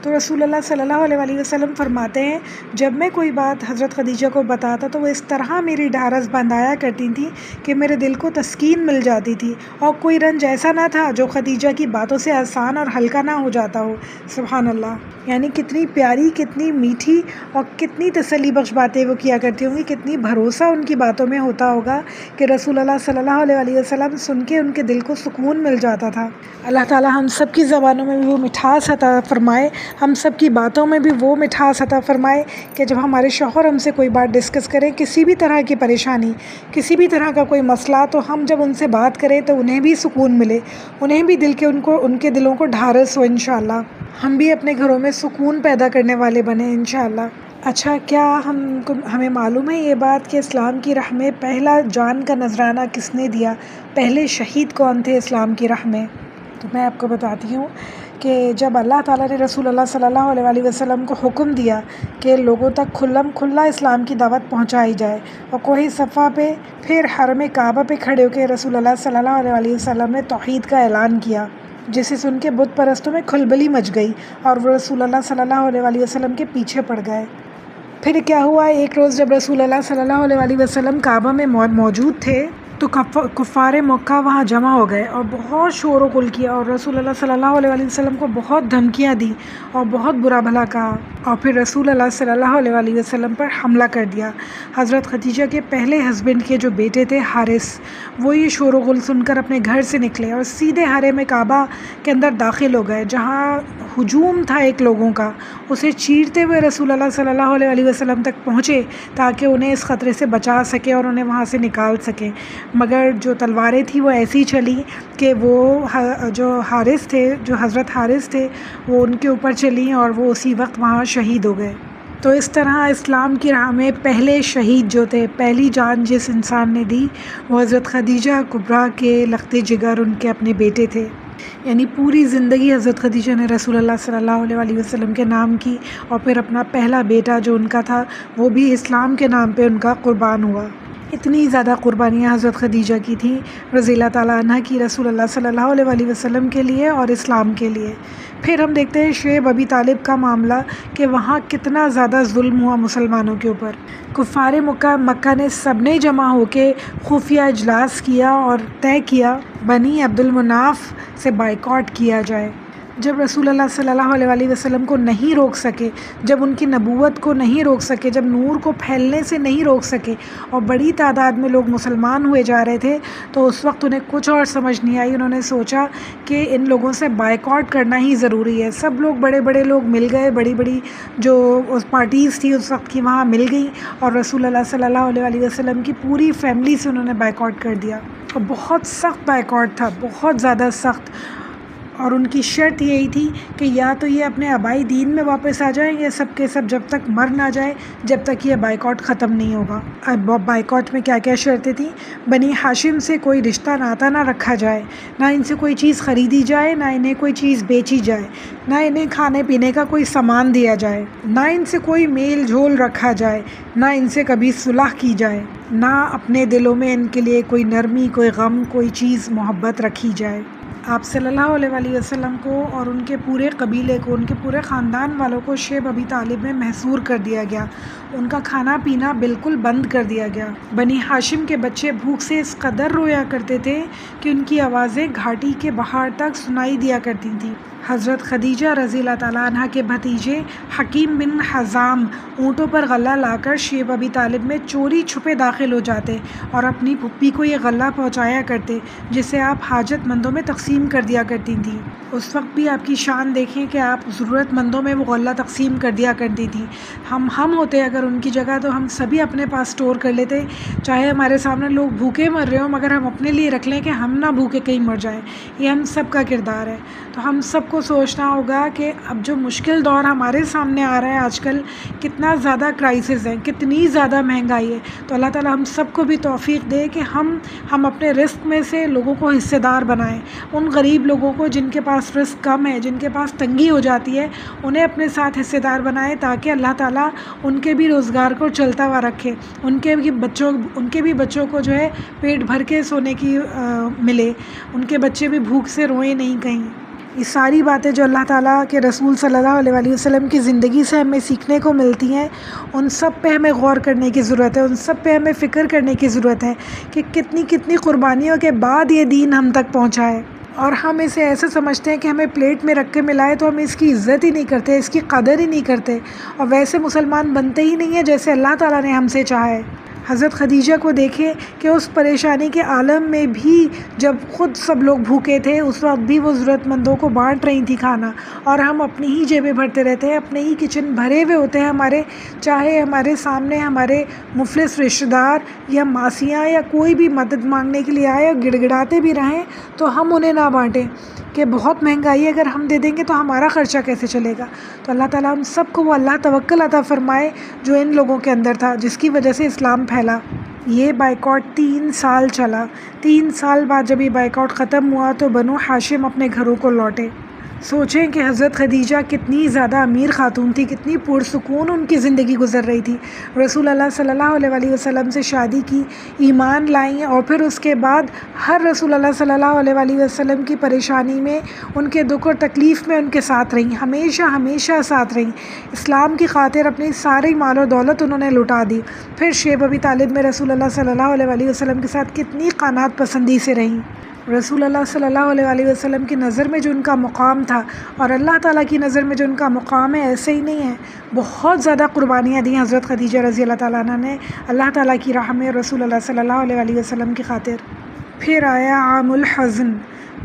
Speaker 1: تو رسول اللہ صلی اللہ علیہ وسلم فرماتے ہیں جب میں کوئی بات حضرت خدیجہ کو بتاتا تو وہ اس طرح میری ڈھارس بندھایا کرتی تھیں کہ میرے دل کو تسکین مل جاتی تھی، اور کوئی رنج ایسا نہ تھا جو خدیجہ کی باتوں سے آسان اور ہلکا نہ ہو جاتا ہو۔ سبحان اللہ، یعنی کتنی پیاری، کتنی میٹھی اور کتنی تسلی بخش باتیں وہ کیا کرتی ہوں گی، کتنی بھروسہ ان کی باتوں میں ہوتا ہوگا کہ رسول اللہ صلی اللہ علیہ وسلم سن کے ان کے دل کو سکون مل جاتا تھا۔ اللہ تعالی ہم سب کی زبانوں میں بھی وہ مٹھاس عطا فرمائے، ہم سب کی باتوں میں بھی وہ مٹھاس عطا فرمائے کہ جب ہمارے شوہر ہم سے کوئی بات ڈسکس کریں، کسی بھی طرح کی پریشانی، کسی بھی طرح کا کوئی مسئلہ، تو ہم جب ان سے بات کریں تو انہیں بھی سکون ملے، انہیں بھی ان کے دلوں کو ڈھارس ہو، انشاءاللہ ہم بھی اپنے گھروں میں سکون پیدا کرنے والے بنیں انشاءاللہ۔ اچھا، کیا ہمیں معلوم ہے یہ بات کہ اسلام کی راہ میں پہلا جان کا نذرانہ کس نے دیا؟ پہلے شہید کون تھے اسلام کی راہ میں؟ تو میں آپ کو بتاتی ہوں کہ جب اللہ تعالیٰ نے رسول اللہ صلی اللہ علیہ وسلم کو حکم دیا کہ لوگوں تک کھلا اسلام کی دعوت پہنچائی جائے، اور کوہ صفا پہ پھر حرم کعبہ پہ کھڑے ہو کے رسول اللہ صلی اللہ علیہ وسلم نے توحید کا اعلان کیا، جسے سن کے بت پرستوں میں کھلبلی مچ گئی اور وہ رسول اللہ صلی اللہ علیہ وسلم کے پیچھے پڑ گئے۔ پھر کیا ہوا، ایک روز جب رسول اللہ صلی اللہ علیہ وسلم کعبہ میں موجود تھے تو کفار مکہ وہاں جمع ہو گئے اور بہت شور و غل کیا، اور رسول اللہ صلی اللہ علیہ وسلم کو بہت دھمکیاں دی اور بہت برا بھلا کہا، اور پھر رسول اللہ صلی اللہ علیہ وسلم پر حملہ کر دیا۔ حضرت خدیجہ کے پہلے ہسبینڈ کے جو بیٹے تھے حارث، وہ یہ شور و غل سن کر اپنے گھر سے نکلے اور سیدھے حرم کعبہ کے اندر داخل ہو گئے، جہاں ہجوم تھا ایک لوگوں کا، اسے چیرتے ہوئے رسول اللہ صلی اللہ علیہ وسلم تک پہنچے تاکہ انہیں اس خطرے سے بچا سکے اور انہیں وہاں سے نکال سکے، مگر جو تلواریں تھیں وہ ایسی چلی کہ وہ جو حضرت حارث تھے وہ ان کے اوپر چلیں اور وہ اسی وقت وہاں شہید ہو گئے۔ تو اس طرح اسلام کی راہ میں پہلے شہید جو تھے، پہلی جان جس انسان نے دی، وہ حضرت خدیجہ کبریٰ کے لخت جگر ان کے اپنے بیٹے تھے، یعنی پوری زندگی حضرت خدیجہ نے رسول اللہ صلی اللہ علیہ وسلم کے نام کی، اور پھر اپنا پہلا بیٹا جو ان کا تھا وہ بھی اسلام کے نام پہ ان کا قربان ہوا۔ اتنی زیادہ قربانیاں حضرت خدیجہ کی تھیں رضی اللہ تعالیٰ عنہ کی، رسول اللہ صلی اللہ علیہ وسلم کے لیے اور اسلام کے لیے۔ پھر ہم دیکھتے ہیں شعیب ابی طالب کا معاملہ کہ وہاں کتنا زیادہ ظلم ہوا مسلمانوں کے اوپر۔ کفار مکہ نے سب نے جمع ہو کے خفیہ اجلاس کیا اور طے کیا بنی عبد المناف سے بائیکاٹ کیا جائے۔ جب رسول اللہ صلی اللہ علیہ وسلم کو نہیں روک سکے، جب ان کی نبوت کو نہیں روک سکے، جب نور کو پھیلنے سے نہیں روک سکے اور بڑی تعداد میں لوگ مسلمان ہوئے جا رہے تھے، تو اس وقت انہیں کچھ اور سمجھ نہیں آئی، انہوں نے سوچا کہ ان لوگوں سے بائیکاٹ کرنا ہی ضروری ہے۔ سب لوگ بڑے بڑے لوگ مل گئے، بڑی بڑی جو پارٹیز تھی اس وقت کی وہاں مل گئیں، اور رسول اللہ صلی اللہ علیہ وسلم کی پوری فیملی سے انہوں نے بائیکاٹ کر دیا، اور بہت سخت بائیکاٹ تھا، بہت زیادہ سخت، اور ان کی شرط یہی تھی کہ یا تو یہ اپنے آبائی دین میں واپس آ جائیں، یہ سب کے سب جب تک مر نہ جائے جب تک یہ بائیکاٹ ختم نہیں ہوگا۔ اب بائیکاٹ میں کیا کیا شرطیں تھیں؟ بنی ہاشم سے کوئی رشتہ ناتا نہ رکھا جائے، نہ ان سے کوئی چیز خریدی جائے، نہ انہیں کوئی چیز بیچی جائے، نہ انہیں کھانے پینے کا کوئی سامان دیا جائے، نہ ان سے کوئی میل جھول رکھا جائے، نہ ان سے کبھی صلح کی جائے، نہ اپنے دلوں میں ان کے لیے کوئی نرمی، کوئی غم، کوئی چیز محبت رکھی جائے۔ آپ صلی اللہ علیہ وسلم کو اور ان کے پورے قبیلے کو، ان کے پورے خاندان والوں کو شعیب ابی طالب میں محصور کر دیا گیا، ان کا کھانا پینا بالکل بند کر دیا گیا۔ بنی ہاشم کے بچے بھوک سے اس قدر رویا کرتے تھے کہ ان کی آوازیں گھاٹی کے باہر تک سنائی دیا کرتی تھیں۔ حضرت خدیجہ رضی اللہ تعالیٰ عنہ کے بھتیجے حکیم بن حزام اونٹوں پر غلہ لا کر شعیب ابی طالب میں چوری چھپے داخل ہو جاتے اور اپنی پھپھی کو یہ غلہ پہنچایا کرتے، جسے آپ حاجت مندوں میں تقسیم کر دیا کرتی تھیں۔ اس وقت بھی آپ کی شان دیکھیں کہ آپ ضرورت مندوں میں وہ غلہ تقسیم کر دیا کرتی تھیں۔ ہم ہوتے اگر ان کی جگہ تو ہم سبھی اپنے پاس سٹور کر لیتے، چاہے ہمارے سامنے لوگ بھوکے مر رہے ہوں، مگر ہم اپنے لیے رکھ لیں کہ ہم نہ بھوکے کہیں مر جائیں۔ یہ ہم سب کا کردار ہے۔ تو ہم سب کو سوچنا ہوگا کہ اب جو مشکل دور ہمارے سامنے آ رہا ہے آج کل، کتنا زیادہ کرائسس ہے، کتنی زیادہ مہنگائی ہے، تو اللہ تعالیٰ ہم سب کو بھی توفیق دے کہ ہم اپنے رزق میں سے لوگوں کو حصے دار بنائیں۔ ان غریب لوگوں کو جن کے پاس رزق کم ہے، جن کے پاس تنگی ہو جاتی ہے، انہیں اپنے ساتھ حصے دار بنائیں، تاکہ اللہ تعالیٰ ان کے بھی روزگار کو چلتا ہوا رکھے، ان کے بھی بچوں کو جو ہے پیٹ بھر کے سونے کی ملے، ان کے بچے بھی بھوک سے روئیں نہیں کہیں۔ یہ ساری باتیں جو اللہ تعالیٰ کے رسول صلی اللہ علیہ وآلہ وسلم کی زندگی سے ہمیں سیکھنے کو ملتی ہیں، ان سب پہ ہمیں غور کرنے کی ضرورت ہے، ان سب پہ ہمیں فکر کرنے کی ضرورت ہے کہ کتنی کتنی قربانیوں کے بعد یہ دین ہم تک پہنچا ہے، اور ہم اسے ایسے سمجھتے ہیں کہ ہمیں پلیٹ میں رکھ کے ملائے تو ہم اس کی عزت ہی نہیں کرتے، اس کی قدر ہی نہیں کرتے، اور ویسے مسلمان بنتے ہی نہیں ہیں جیسے اللہ تعالیٰ نے ہم سے چاہا ہے۔ حضرت خدیجہ کو دیکھیں کہ اس پریشانی کے عالم میں بھی جب خود سب لوگ بھوکے تھے اس وقت بھی وہ ضرورت مندوں کو بانٹ رہی تھی کھانا، اور ہم اپنی ہی جیبیں بھرتے رہتے ہیں، اپنے ہی کچن بھرے ہوئے ہوتے ہیں ہمارے، چاہے ہمارے سامنے ہمارے مفلس رشتہ دار یا ماسیاں یا کوئی بھی مدد مانگنے کے لیے آئے اور گڑ گڑاتے بھی رہیں تو ہم انہیں نہ بانٹیں کہ بہت مہنگائی ہے، اگر ہم دے دیں گے تو ہمارا خرچہ کیسے چلے گا۔ تو اللہ تعالیٰ ہم سب کو وہ اللہ توکل عطا فرمائے جو ان لوگوں کے اندر تھا، جس کی وجہ سے اسلام پھیلا۔ یہ بائیکاٹ 3 سال چلا، 3 سال بعد جب یہ بائیکاٹ ختم ہوا تو بنو ہاشم اپنے گھروں کو لوٹے۔ سوچیں کہ حضرت خدیجہ کتنی زیادہ امیر خاتون تھی، کتنی پرسکون ان کی زندگی گزر رہی تھی، رسول اللہ صلی اللہ علیہ وآلہ وسلم سے شادی کی، ایمان لائیں، اور پھر اس کے بعد ہر رسول اللہ صلی اللہ علیہ وآلہ وسلم کی پریشانی میں، ان کے دکھ اور تکلیف میں ان کے ساتھ رہیں، ہمیشہ ہمیشہ ساتھ رہیں، اسلام کی خاطر اپنی ساری مال و دولت انہوں نے لٹا دی۔ پھر شیب ابی طالب میں رسول اللہ صلی اللہ علیہ وآلہ وسلم کے ساتھ کتنی قناعت پسندی سے رہیں۔ رسول اللہ صلی اللہ علیہ وآلہ وسلم کی نظر میں جو ان کا مقام تھا اور اللہ تعالیٰ کی نظر میں جو ان کا مقام ہے ایسے ہی نہیں ہے، بہت زیادہ قربانیاں دی حضرت خدیجہ رضی اللہ تعالیٰ عنہ نے اللہ تعالیٰ کی راہ میں رسول اللہ صلی اللہ علیہ وآلہ وسلم کی خاطر۔ پھر آیا عام الحزن،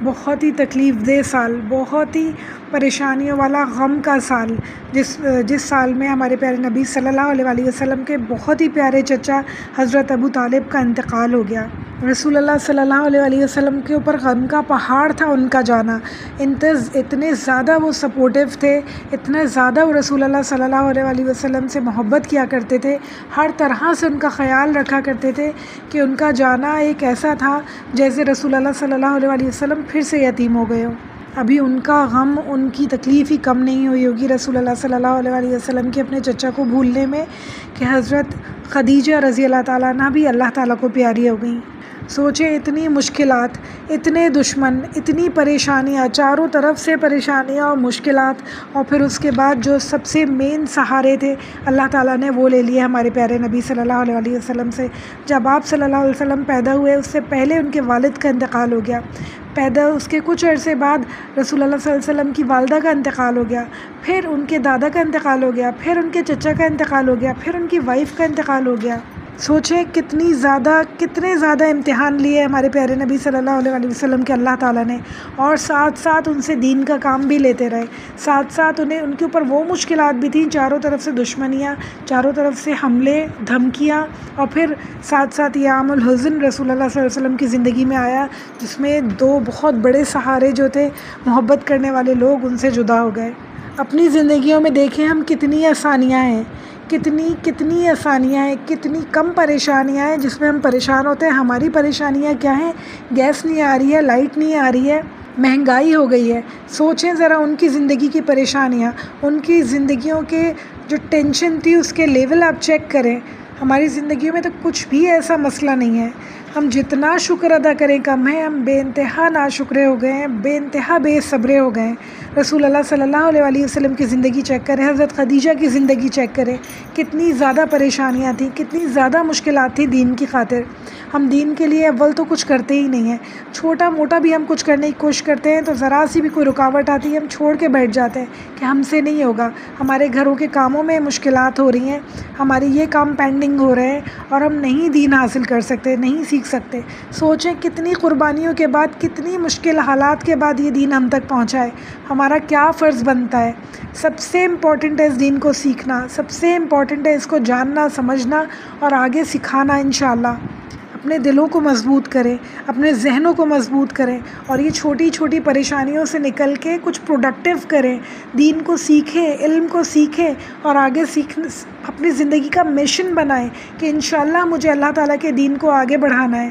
Speaker 1: بہت ہی تکلیف دہ سال، بہت ہی پریشانیوں والا غم کا سال، جس سال میں ہمارے پیارے نبی صلی اللہ علیہ وآلہ وسلم کے بہت ہی پیارے چچا حضرت ابو طالب کا انتقال ہو گیا۔ رسول اللہ صلی اللہ علیہ وآلہ وسلم کے اوپر غم کا پہاڑ تھا ان کا جانا، اتنے زیادہ وہ سپورٹیو تھے، اتنا زیادہ وہ رسول اللہ صلی اللہ علیہ وآلہ وسلم سے محبت کیا کرتے تھے، ہر طرح سے ان کا خیال رکھا کرتے تھے کہ ان کا جانا ایک ایسا تھا جیسے رسول اللہ صلی اللہ علیہ وآلہ وسلم پھر سے یتیم ہو گئے ہو۔ ابھی ان کا غم، ان کی تکلیف ہی کم نہیں ہوئی ہوگی رسول اللہ صلی اللہ علیہ وآلہ وسلم کے اپنے چچا کو بھولنے میں کہ حضرت خدیجہ رضی اللہ تعالیٰ عنہ بھی اللہ تعالیٰ کو پیاری ہو گئیں۔ سوچیں اتنی مشکلات، اتنے دشمن، اتنی پریشانیاں، چاروں طرف سے پریشانیاں اور مشکلات، اور پھر اس کے بعد جو سب سے مین سہارے تھے اللہ تعالیٰ نے وہ لے لیے ہمارے پیارے نبی صلی اللہ علیہ وآلہ وسلم سے۔ جب آپ صلی اللہ علیہ وسلم پیدا ہوئے اس سے پہلے ان کے والد کا انتقال ہو گیا، اس کے کچھ عرصے بعد رسول اللہ صلی اللہ علیہ وسلم کی والدہ کا انتقال ہو گیا، پھر ان کے دادا کا انتقال ہو گیا، پھر ان کے چچا کا انتقال ہو گیا، پھر ان کی وائف کا انتقال ہو گیا۔ سوچیں کتنے زیادہ امتحان لیے ہمارے پیارے نبی صلی اللہ علیہ وآلہ وسلم کے اللہ تعالیٰ نے، اور ساتھ ساتھ ان سے دین کا کام بھی لیتے رہے، ساتھ ساتھ ان کے اوپر وہ مشکلات بھی تھیں، چاروں طرف سے دشمنیاں، چاروں طرف سے حملے، دھمکیاں، اور پھر ساتھ ساتھ یہ عام الحزن رسول اللہ صلی اللہ علیہ وسلم کی زندگی میں آیا، جس میں 2 بہت بڑے سہارے جو تھے، محبت کرنے والے لوگ، ان سے جدا ہو گئے۔ اپنی زندگیوں میں دیکھیں ہم کتنی آسانیاں ہیں، کتنی آسانیاں ہیں، کتنی کم پریشانیاں ہیں جس میں ہم پریشان ہوتے ہیں۔ ہماری پریشانیاں کیا ہیں؟ گیس نہیں آ رہی ہے، لائٹ نہیں آ رہی ہے، مہنگائی ہو گئی ہے۔ سوچیں ذرا ان کی زندگی کی پریشانیاں، ان کی زندگیوں کے جو ٹینشن تھی اس کے لیول آپ چیک کریں۔ ہماری زندگیوں میں تو کچھ بھی ایسا مسئلہ نہیں ہے، ہم جتنا شکر ادا کریں کم ہے، ہم بے انتہا ناشکرے ہو گئے ہیں، بے انتہا بے صبرے ہو گئے ہیں۔ رسول اللہ صلی اللہ علیہ وآلہ وسلم کی زندگی چیک کریں، حضرت خدیجہ کی زندگی چیک کریں، کتنی زیادہ پریشانیاں تھیں، کتنی زیادہ مشکلات تھیں دین کی خاطر۔ ہم دین کے لیے اول تو کچھ کرتے ہی نہیں ہیں، چھوٹا موٹا بھی ہم کچھ کرنے کی کوشش کرتے ہیں تو ذرا سی بھی کوئی رکاوٹ آتی ہے ہم چھوڑ کے بیٹھ جاتے ہیں کہ ہم سے نہیں ہوگا، ہمارے گھروں کے کاموں میں مشکلات ہو رہی ہیں، ہمارے یہ کام پینڈنگ ہو رہے ہیں اور ہم نہیں دین حاصل کر سکتے، نہیں سیکھ سکتے۔ سوچیں کتنی قربانیوں کے بعد، کتنی مشکل حالات کے بعد یہ دین ہم تک پہنچا ہے۔ ہمارا کیا فرض بنتا ہے؟ سب سے امپورٹنٹ ہے اس دین کو سیکھنا، سب سے امپورٹنٹ ہے اس کو جاننا، سمجھنا اور آگے سکھانا انشاءاللہ۔ اپنے دلوں کو مضبوط کریں، اپنے ذہنوں کو مضبوط کریں اور یہ چھوٹی چھوٹی پریشانیوں سے نکل کے کچھ پروڈکٹیو کریں، دین کو سیکھیں، علم کو سیکھیں اور آگے اپنی زندگی کا مشن بنائیں کہ انشاءاللہ مجھے اللہ تعالیٰ کے دین کو آگے بڑھانا ہے۔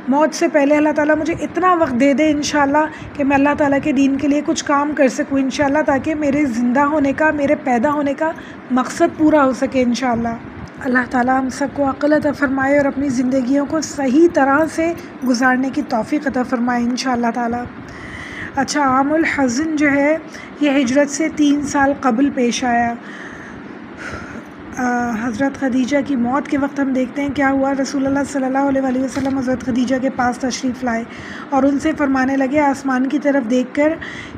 Speaker 1: موت سے پہلے اللہ تعالیٰ مجھے اتنا وقت دے دے انشاءاللہ کہ میں اللہ تعالیٰ کے دین کے لیے کچھ کام کر سکوں انشاءاللہ، تاکہ میرے زندہ ہونے کا، میرے پیدا ہونے کا مقصد پورا ہو سکے انشاءاللہ۔ اللہ تعالیٰ ہم سب کو عقل عطا فرمائے اور اپنی زندگیوں کو صحیح طرح سے گزارنے کی توفیق عطا فرمائے انشاءاللہ تعالیٰ۔ اچھا، عام الحزن جو ہے یہ ہجرت سے 3 سال قبل پیش آیا۔ حضرت خدیجہ کی موت کے وقت ہم دیکھتے ہیں کیا ہوا۔ رسول اللہ صلی اللہ علیہ وسلم حضرت خدیجہ کے پاس تشریف لائے اور ان سے فرمانے لگے آسمان کی طرف دیکھ کر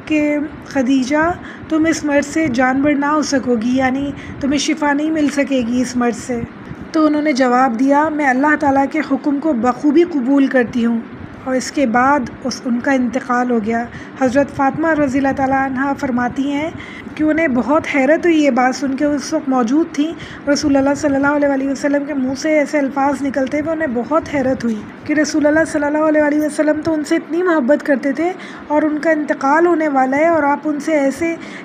Speaker 1: کہ خدیجہ تم اس مرض سے جانبر نہ ہو سکو گی، یعنی تمہیں شفا نہیں مل سکے گی اس مرض سے۔ تو انہوں نے جواب دیا میں اللہ تعالیٰ کے حکم کو بخوبی قبول کرتی ہوں، اور اس کے بعد ان کا انتقال ہو گیا۔ حضرت فاطمہ رضی اللہ تعالیٰ عنہ فرماتی ہیں کہ انہیں بہت حیرت ہوئی یہ بات سن کے، اس وقت موجود تھیں رسول اللہ صلی اللہ علیہ وسلم کے منہ سے ایسے الفاظ نکلتے ہوئے، انہیں بہت حیرت ہوئی کہ رسول اللہ صلی اللہ علیہ وسلم تو ان سے اتنی محبت کرتے تھے اور ان کا انتقال ہونے والا ہے اور آپ ان سے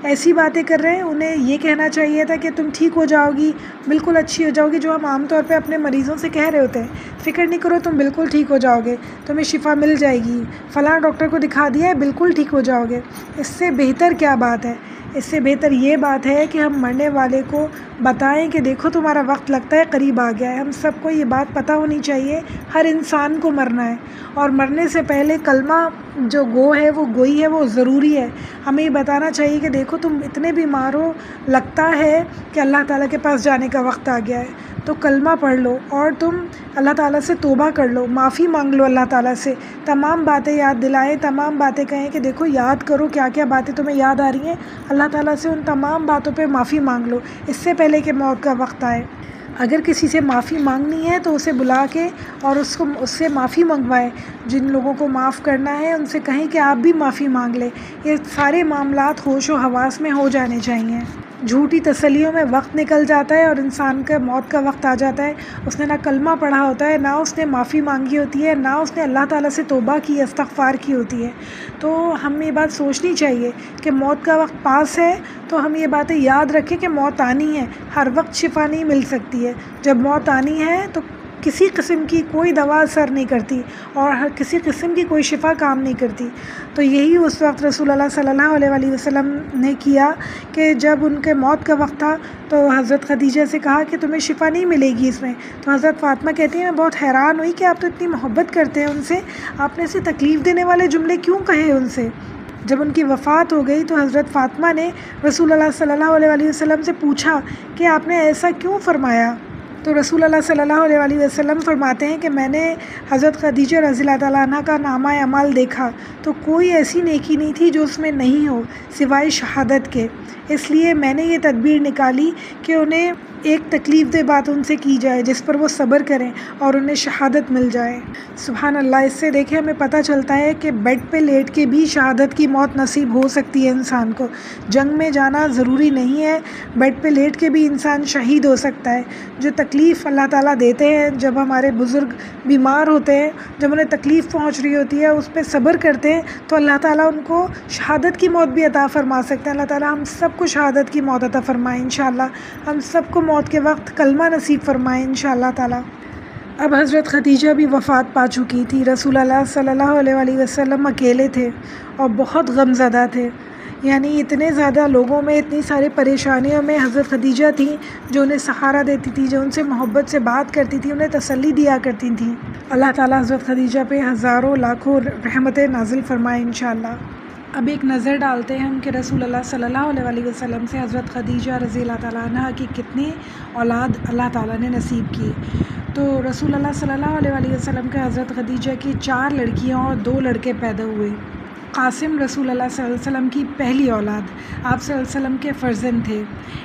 Speaker 1: ایسی باتیں کر رہے ہیں۔ انہیں یہ کہنا چاہیے تھا کہ تم ٹھیک ہو جاؤ گی، بالکل اچھی ہو جاؤ گی، جو ہم عام طور پہ اپنے مریضوں سے کہہ رہے ہوتے ہیں، فکر نہیں کرو تم بالکل ٹھیک ہو جاؤ گے، تمہیں شفا مل جائے گی، فلاں ڈاکٹر کو دکھا دیا ہے بالکل ٹھیک ہو جاؤ گے۔ اس سے بہتر کیا بات ہے؟ اس سے بہتر یہ بات ہے کہ ہم مرنے والے کو بتائیں کہ دیکھو تمہارا وقت لگتا ہے قریب آ گیا ہے۔ ہم سب کو یہ بات پتہ ہونی چاہیے، ہر انسان کو مرنا ہے، اور مرنے سے پہلے کلمہ جو گوئی ہے وہ ضروری ہے۔ ہمیں یہ بتانا چاہیے کہ دیکھو تم اتنے بیمار ہو، لگتا ہے کہ اللہ تعالیٰ کے پاس جانے کا وقت آ گیا ہے، تو کلمہ پڑھ لو اور تم اللہ تعالیٰ سے توبہ کر لو، معافی مانگ لو اللہ تعالیٰ سے، تمام باتیں یاد دلائیں، تمام باتیں کہیں کہ دیکھو یاد کرو کیا کیا باتیں تمہیں یاد آ رہی ہیں، اللہ تعالیٰ سے ان تمام باتوں پہ معافی مانگ لو اس سے پہلے کہ موت کا وقت آئے۔ اگر کسی سے معافی مانگنی ہے تو اسے بلا کے اور اس سے معافی منگوائیں، جن لوگوں کو معاف کرنا ہے ان سے کہیں کہ آپ بھی معافی مانگ لیں۔ یہ سارے معاملات ہوش و حواس میں ہو جانے چاہیے۔ جھوٹی تسلیوں میں وقت نکل جاتا ہے اور انسان کا موت کا وقت آ جاتا ہے، اس نے نہ کلمہ پڑھا ہوتا ہے، نہ اس نے معافی مانگی ہوتی ہے، نہ اس نے اللہ تعالیٰ سے توبہ کی، استغفار کی ہوتی ہے۔ تو ہمیں یہ بات سوچنی چاہیے کہ موت کا وقت پاس ہے، تو ہم یہ باتیں یاد رکھیں کہ موت آنی ہے، ہر وقت شفا نہیں مل سکتی ہے۔ جب موت آنی ہے تو کسی قسم کی کوئی دوا اثر نہیں کرتی اور کسی قسم کی کوئی شفا کام نہیں کرتی۔ تو یہی اس وقت رسول اللہ صلی اللہ علیہ وسلم نے کیا کہ جب ان کے موت کا وقت تھا تو حضرت خدیجہ سے کہا کہ تمہیں شفا نہیں ملے گی اس میں۔ تو حضرت فاطمہ کہتی ہیں میں بہت حیران ہوئی کہ آپ تو اتنی محبت کرتے ہیں ان سے، آپ نے ایسے تکلیف دینے والے جملے کیوں کہے ان سے؟ جب ان کی وفات ہو گئی تو حضرت فاطمہ نے رسول اللہ صلی اللہ علیہ وسلم سے پوچھا کہ آپ نے ایسا کیوں فرمایا؟ تو رسول اللہ صلی اللہ علیہ وسلم فرماتے ہیں کہ میں نے حضرت خدیجہ رضی اللہ تعالیٰ عنہ کا نامہ اعمال دیکھا تو کوئی ایسی نیکی نہیں تھی جو اس میں نہیں ہو سوائے شہادت کے، اس لیے میں نے یہ تدبیر نکالی کہ انہیں ایک تکلیف دہ بات ان سے کی جائے جس پر وہ صبر کریں اور انہیں شہادت مل جائے۔ سبحان اللہ، اس سے دیکھیں ہمیں پتہ چلتا ہے کہ بیڈ پہ لیٹ کے بھی شہادت کی موت نصیب ہو سکتی ہے انسان کو، جنگ میں جانا ضروری نہیں ہے، بیڈ پہ لیٹ کے بھی انسان شہید ہو سکتا ہے۔ جو تکلیف اللہ تعالیٰ دیتے ہیں، جب ہمارے بزرگ بیمار ہوتے ہیں، جب انہیں تکلیف پہنچ رہی ہوتی ہے اس پہ صبر کرتے ہیں تو اللہ تعالیٰ ان کو شہادت کی موت بھی عطا فرما سکتے ہیں۔ اللہ تعالیٰ ہم سب کو شہادت کی موت عطا فرمائے انشاءاللہ، ہم سب کو موت کے وقت کلمہ نصیب فرمائے انشاءاللہ تعالیٰ۔ اب حضرت خدیجہ بھی وفات پا چکی تھی، رسول اللہ صلی اللہ علیہ وسلم اکیلے تھے اور بہت غم زدہ تھے، یعنی اتنے زیادہ لوگوں میں، اتنی ساری پریشانیوں میں حضرت خدیجہ تھیں جو انہیں سہارا دیتی تھی، جو ان سے محبت سے بات کرتی تھی، انہیں تسلی دیا کرتی تھیں۔ اللہ تعالیٰ حضرت خدیجہ پہ ہزاروں لاکھوں رحمتیں نازل فرمائے انشاءاللہ۔ اب ایک نظر ڈالتے ہیں ہم کہ رسول اللہ صلی اللہ علیہ وسلم سے حضرت خدیجہ رضی اللہ تعالیٰ عنہ کی کتنی اولاد اللہ تعالیٰ نے نصیب کی۔ تو رسول اللہ صلی اللہ علیہ وسلم کے حضرت خدیجہ کی 4 لڑکیاں اور 2 لڑکے پیدا ہوئے۔ قاسم رسول اللہ صلی اللہ علیہ وسلم کی پہلی اولاد، آپ صلی اللہ علیہ وسلم کے فرزند تھے،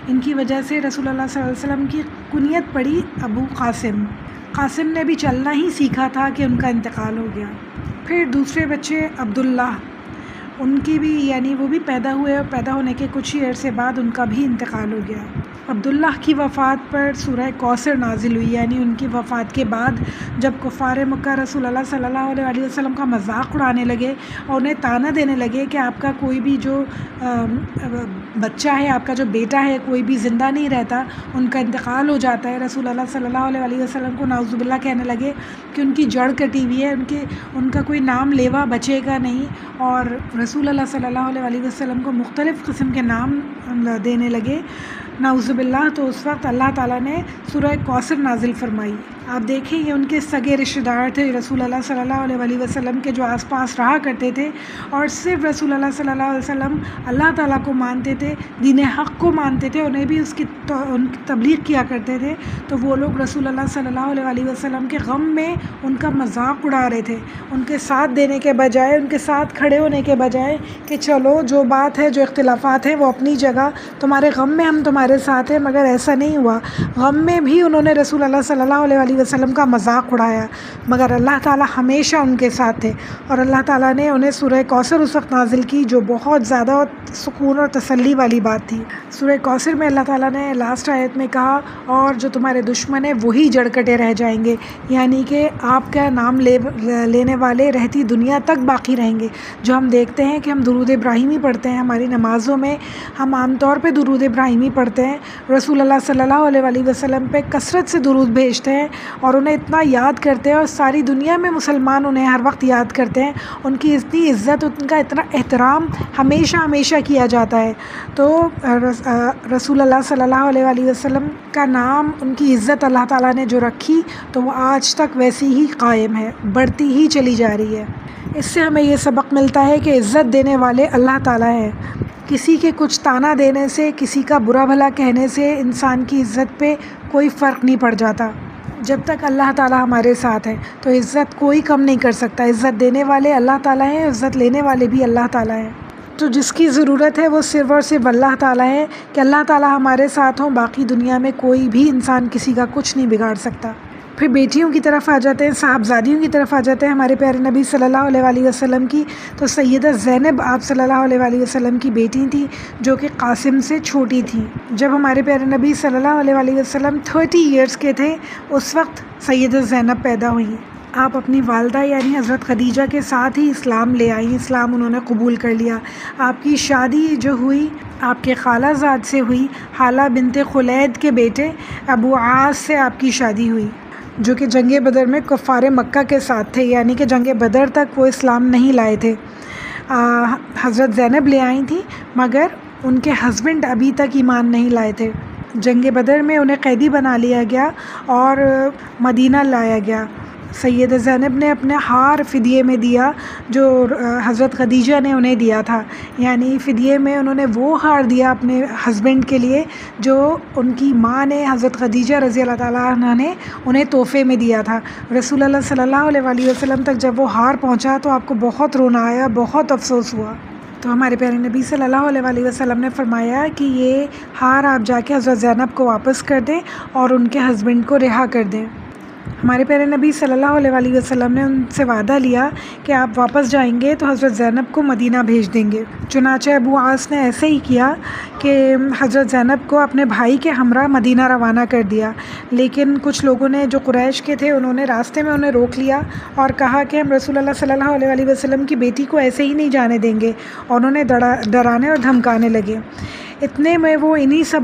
Speaker 1: ان کی وجہ سے رسول اللہ صلی اللہ علیہ وسلم کی کنیت پڑی ابو قاسم۔ قاسم نے بھی چلنا ہی سیکھا تھا کہ ان کا انتقال ہو گیا۔ پھر دوسرے بچے عبداللہ، ان کی بھی یعنی وہ بھی پیدا ہوئے اور پیدا ہونے کے کچھ ہی عرصے بعد ان کا بھی انتقال ہو گیا۔ عبداللہ کی وفات پر سورہ کوثر نازل ہوئی، یعنی ان کی وفات کے بعد جب کفار مکہ رسول اللہ صلی اللہ علیہ وسلم کا مذاق اڑانے لگے اور انہیں طعنہ دینے لگے کہ آپ کا کوئی بھی جو بچہ ہے، آپ کا جو بیٹا ہے کوئی بھی زندہ نہیں رہتا، ان کا انتقال ہو جاتا ہے، رسول اللہ صلی اللہ علیہ وسلم کو نعوذ باللہ کہنے لگے کہ ان کی جڑ کٹی ہوئی ہے، ان کا کوئی نام لیوا بچے گا نہیں، اور رسول اللہ صلی اللہ علیہ وسلم کو مختلف قسم کے نام دینے لگے نعوذ باللہ۔ تو اس وقت اللہ تعالیٰ نے سورہ کوثر نازل فرمائی۔ آپ دیکھیں یہ ان کے سگے رشتہ دار تھے رسول اللہ صلی اللہ علیہ وسلم کے، جو آس پاس رہا کرتے تھے اور صرف رسول اللہ صلی اللہ علیہ وسلم اللہ تعالیٰ کو مانتے تھے، دین حق کو مانتے تھے، انہیں بھی اس کی تبلیغ کیا کرتے تھے، تو وہ لوگ رسول اللہ صلی اللہ علیہ وسلم کے غم میں ان کا مذاق اڑا رہے تھے، ان کے ساتھ دینے کے بجائے، ان کے ساتھ کھڑے ہونے کے بجائے کہ چلو جو بات ہے، جو اختلافات ہیں وہ اپنی جگہ، تمہارے غم میں ہم تمہارے ساتھ ہیں، مگر ایسا نہیں ہوا۔ غم میں بھی انہوں نے رسول اللہ صلی اللہ علیہ وسلم کا مذاق اڑایا، مگر اللہ تعالیٰ ہمیشہ ان کے ساتھ تھے، اور اللہ تعالیٰ نے انہیں سورہ کوثر اس وقت نازل کی جو بہت زیادہ سکون اور تسلی والی بات تھی۔ سورہ کوثر میں اللہ تعالیٰ نے لاسٹ آیت میں کہا، اور جو تمہارے دشمن ہیں وہی جڑ کٹے رہ جائیں گے، یعنی کہ آپ کا نام لینے والے رہتی دنیا تک باقی رہیں گے۔ جو ہم دیکھتے ہیں کہ ہم درود ابراہیمی پڑھتے ہیں، ہماری نمازوں میں ہم عام طور پہ درود ابراہیمی پڑھتے ہیں، رسول اللہ صلی اللہ علیہ وسلم پہ کثرت سے درود بھیجتے ہیں اور انہیں اتنا یاد کرتے ہیں، اور ساری دنیا میں مسلمان انہیں ہر وقت یاد کرتے ہیں، ان کی اتنی عزت، ان کا اتنا احترام ہمیشہ کیا جاتا ہے۔ تو رسول اللہ صلی اللہ علیہ وسلم کا نام، ان کی عزت اللہ تعالیٰ نے جو رکھی تو وہ آج تک ویسی ہی قائم ہے، بڑھتی ہی چلی جا رہی ہے۔ اس سے ہمیں یہ سبق ملتا ہے کہ عزت دینے والے اللہ تعالیٰ ہیں۔ کسی کے کچھ طعنہ دینے سے، کسی کا برا بھلا کہنے سے انسان کی عزت پہ کوئی فرق نہیں پڑ جاتا۔ جب تک اللہ تعالیٰ ہمارے ساتھ ہے تو عزت کوئی کم نہیں کر سکتا۔ عزت دینے والے اللہ تعالیٰ ہیں، عزت لینے والے بھی اللہ تعالیٰ ہیں۔ تو جس کی ضرورت ہے وہ صرف اور صرف اللہ تعالیٰ ہے کہ اللہ تعالیٰ ہمارے ساتھ ہوں، باقی دنیا میں کوئی بھی انسان کسی کا کچھ نہیں بگاڑ سکتا۔ پھر بیٹیوں کی طرف آ جاتے ہیں، صاحبزادیوں کی طرف آ جاتے ہیں ہمارے پیارے نبی صلی اللہ علیہ وسلم کی۔ تو سیدہ زینب آپ صلی اللہ علیہ وسلم کی بیٹی تھیں، جو کہ قاسم سے چھوٹی تھیں۔ جب ہمارے پیارے نبی صلی اللہ علیہ وسلم 30 ایئرس کے تھے، اس وقت سیدہ زینب پیدا ہوئیں۔ آپ اپنی والدہ یعنی حضرت خدیجہ کے ساتھ ہی اسلام لے آئیں، اسلام انہوں نے قبول کر لیا۔ آپ کی شادی جو ہوئی آپ کے خالہ زاد سے ہوئی، حالہ بنت خلید کے بیٹے ابو عاص سے آپ کی شادی ہوئی، جو کہ جنگ بدر میں کفار مکہ کے ساتھ تھے، یعنی کہ جنگ بدر تک وہ اسلام نہیں لائے تھے۔ حضرت زینب لے آئی تھیں، مگر ان کے ہسبینڈ ابھی تک ایمان نہیں لائے تھے۔ جنگ بدر میں انہیں قیدی بنا لیا گیا اور مدینہ لایا گیا۔ سیدہ زینب نے اپنا ہار فدیے میں دیا جو حضرت خدیجہ نے انہیں دیا تھا، یعنی فدیے میں انہوں نے وہ ہار دیا اپنے ہسبینڈ کے لیے جو ان کی ماں نے، حضرت خدیجہ رضی اللہ تعالیٰ عنہ نے انہیں تحفے میں دیا تھا۔ رسول اللہ صلی اللہ علیہ وسلم تک جب وہ ہار پہنچا تو آپ کو بہت رونا آیا، بہت افسوس ہوا۔ تو ہمارے پیارے نبی صلی اللہ علیہ وسلم نے فرمایا کہ یہ ہار آپ جا کے حضرت زینب کو واپس کر دیں اور ان کے ہسبینڈ کو رہا کر دیں۔ ہمارے پیارے نبی صلی اللہ علیہ وسلم نے ان سے وعدہ لیا کہ آپ واپس جائیں گے تو حضرت زینب کو مدینہ بھیج دیں گے۔ چنانچہ ابو عاص نے ایسے ہی کیا کہ حضرت زینب کو اپنے بھائی کے ہمراہ مدینہ روانہ کر دیا، لیکن کچھ لوگوں نے جو قریش کے تھے انہوں نے راستے میں انہیں روک لیا اور کہا کہ ہم رسول اللہ صلی اللہ علیہ وسلم کی بیٹی کو ایسے ہی نہیں جانے دیں گے، اور انہوں نے ڈرانے اور دھمکانے لگے۔ اتنے میں وہ انہی سب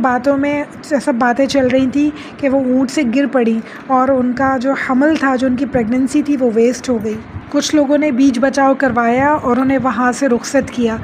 Speaker 1: باتیں چل رہی تھیں کہ وہ اونٹ سے گر پڑی اور ان کا جو حمل تھا، جو ان کی پریگننسی تھی، وہ ویسٹ ہو گئی۔ کچھ لوگوں نے بیچ بچاؤ کروایا اور انہیں وہاں سے رخصت کیا۔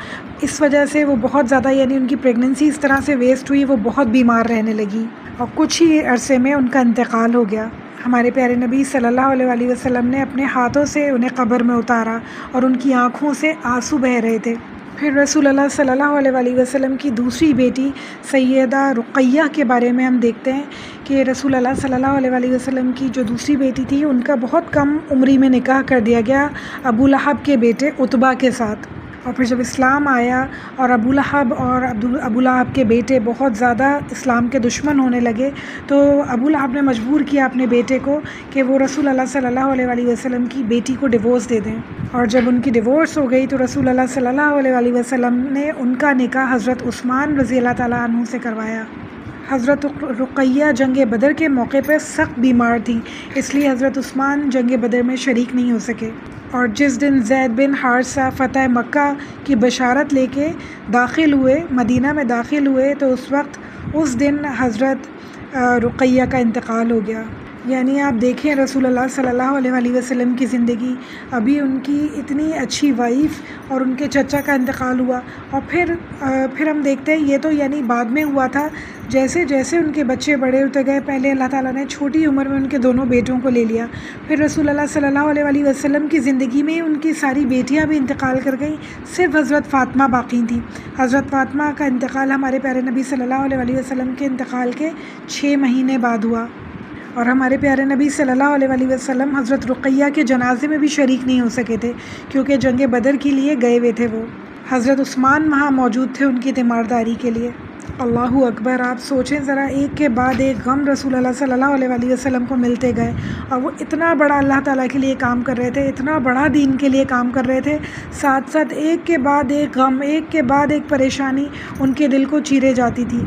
Speaker 1: اس وجہ سے وہ بہت زیادہ، یعنی ان کی پریگننسی اس طرح سے ویسٹ ہوئی، وہ بہت بیمار رہنے لگی اور کچھ ہی عرصے میں ان کا انتقال ہو گیا۔ ہمارے پیارے نبی صلی اللہ علیہ وسلم نے اپنے ہاتھوں سے انہیں قبر میں اتارا اور ان کی آنکھوں سے آنسو بہہ رہے تھے۔ پھر رسول اللہ صلی اللہ علیہ وسلم کی دوسری بیٹی سیدہ رقیہ کے بارے میں ہم دیکھتے ہیں کہ رسول اللہ صلی اللہ علیہ وسلم کی جو دوسری بیٹی تھی ان کا بہت کم عمری میں نکاح کر دیا گیا ابو لہب کے بیٹے عتبہ کے ساتھ۔ اور پھر جب اسلام آیا اور ابو لہب کے بیٹے بہت زیادہ اسلام کے دشمن ہونے لگے، تو ابو لہب نے مجبور کیا اپنے بیٹے کو کہ وہ رسول اللہ صلی اللہ علیہ وسلم کی بیٹی کو ڈیورس دے دیں، اور جب ان کی ڈیورس ہو گئی تو رسول اللہ صلی اللہ علیہ وسلم نے ان کا نکاح حضرت عثمان رضی اللہ تعالیٰ عنہ سے کروایا۔ حضرت رقیہ جنگ بدر کے موقع پر سخت بیمار تھیں، اس لیے حضرت عثمان جنگ بدر میں شریک نہیں ہو سکے، اور جس دن زید بن حارثہ فتح مکہ کی بشارت لے کے مدینہ میں داخل ہوئے تو اس دن حضرت رقیہ کا انتقال ہو گیا۔ یعنی آپ دیکھیں رسول اللہ صلی اللہ علیہ وسلم کی زندگی، ابھی ان کی اتنی اچھی وائف اور ان کے چچا کا انتقال ہوا، اور پھر ہم دیکھتے ہیں یہ تو یعنی بعد میں ہوا تھا، جیسے جیسے ان کے بچے بڑے ہوتے گئے، پہلے اللہ تعالیٰ نے چھوٹی عمر میں ان کے دونوں بیٹوں کو لے لیا، پھر رسول اللہ صلی اللہ علیہ وسلم کی زندگی میں ان کی ساری بیٹیاں بھی انتقال کر گئیں، صرف حضرت فاطمہ باقی تھیں۔ حضرت فاطمہ کا انتقال ہمارے پیارے نبی صلی اللہ علیہ وسلم کے انتقال کے 6 مہینے بعد ہوا، اور ہمارے پیارے نبی صلی اللہ علیہ وسلم حضرت رقیہ کے جنازے میں بھی شریک نہیں ہو سکے تھے، کیونکہ جنگ بدر کے لیے گئے ہوئے تھے وہ۔ حضرت عثمان وہاں موجود تھے ان کی تیمارداری کے لیے۔ اللہ اکبر، آپ سوچیں ذرا، ایک کے بعد ایک غم رسول اللہ صلی اللہ علیہ وسلم کو ملتے گئے، اور وہ اتنا بڑا اللہ تعالیٰ کے لیے کام کر رہے تھے، اتنا بڑا دین کے لیے کام کر رہے تھے، ساتھ ساتھ ایک کے بعد ایک غم، ایک کے بعد ایک پریشانی ان کے دل کو چیرے جاتی تھی۔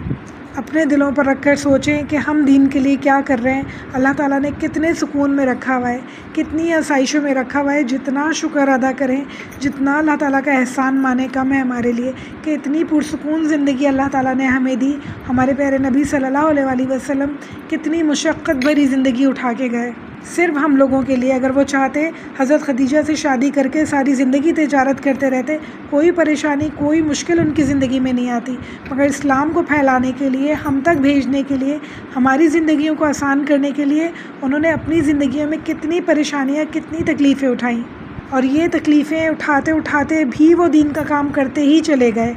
Speaker 1: اپنے دلوں پر رکھ کر سوچیں کہ ہم دین کے لیے کیا کر رہے ہیں، اللہ تعالیٰ نے کتنے سکون میں رکھا ہوا ہے، کتنی آسائشوں میں رکھا ہوا ہے، جتنا شکر ادا کریں، جتنا اللہ تعالیٰ کا احسان مانیں کم ہے ہمارے لیے، کہ اتنی پرسکون زندگی اللہ تعالیٰ نے ہمیں دی۔ ہمارے پیارے نبی صلی اللہ علیہ وسلم کتنی مشقت بھری زندگی اٹھا کے گئے صرف ہم لوگوں کے لیے۔ اگر وہ چاہتے حضرت خدیجہ سے شادی کر کے ساری زندگی تجارت کرتے رہتے، کوئی پریشانی، کوئی مشکل ان کی زندگی میں نہیں آتی، مگر اسلام کو پھیلانے کے لیے، ہم تک بھیجنے کے لیے، ہماری زندگیوں کو آسان کرنے کے لیے انہوں نے اپنی زندگیوں میں کتنی پریشانیاں، کتنی تکلیفیں اٹھائیں، اور یہ تکلیفیں اٹھاتے اٹھاتے بھی وہ دین کا کام کرتے ہی چلے گئے،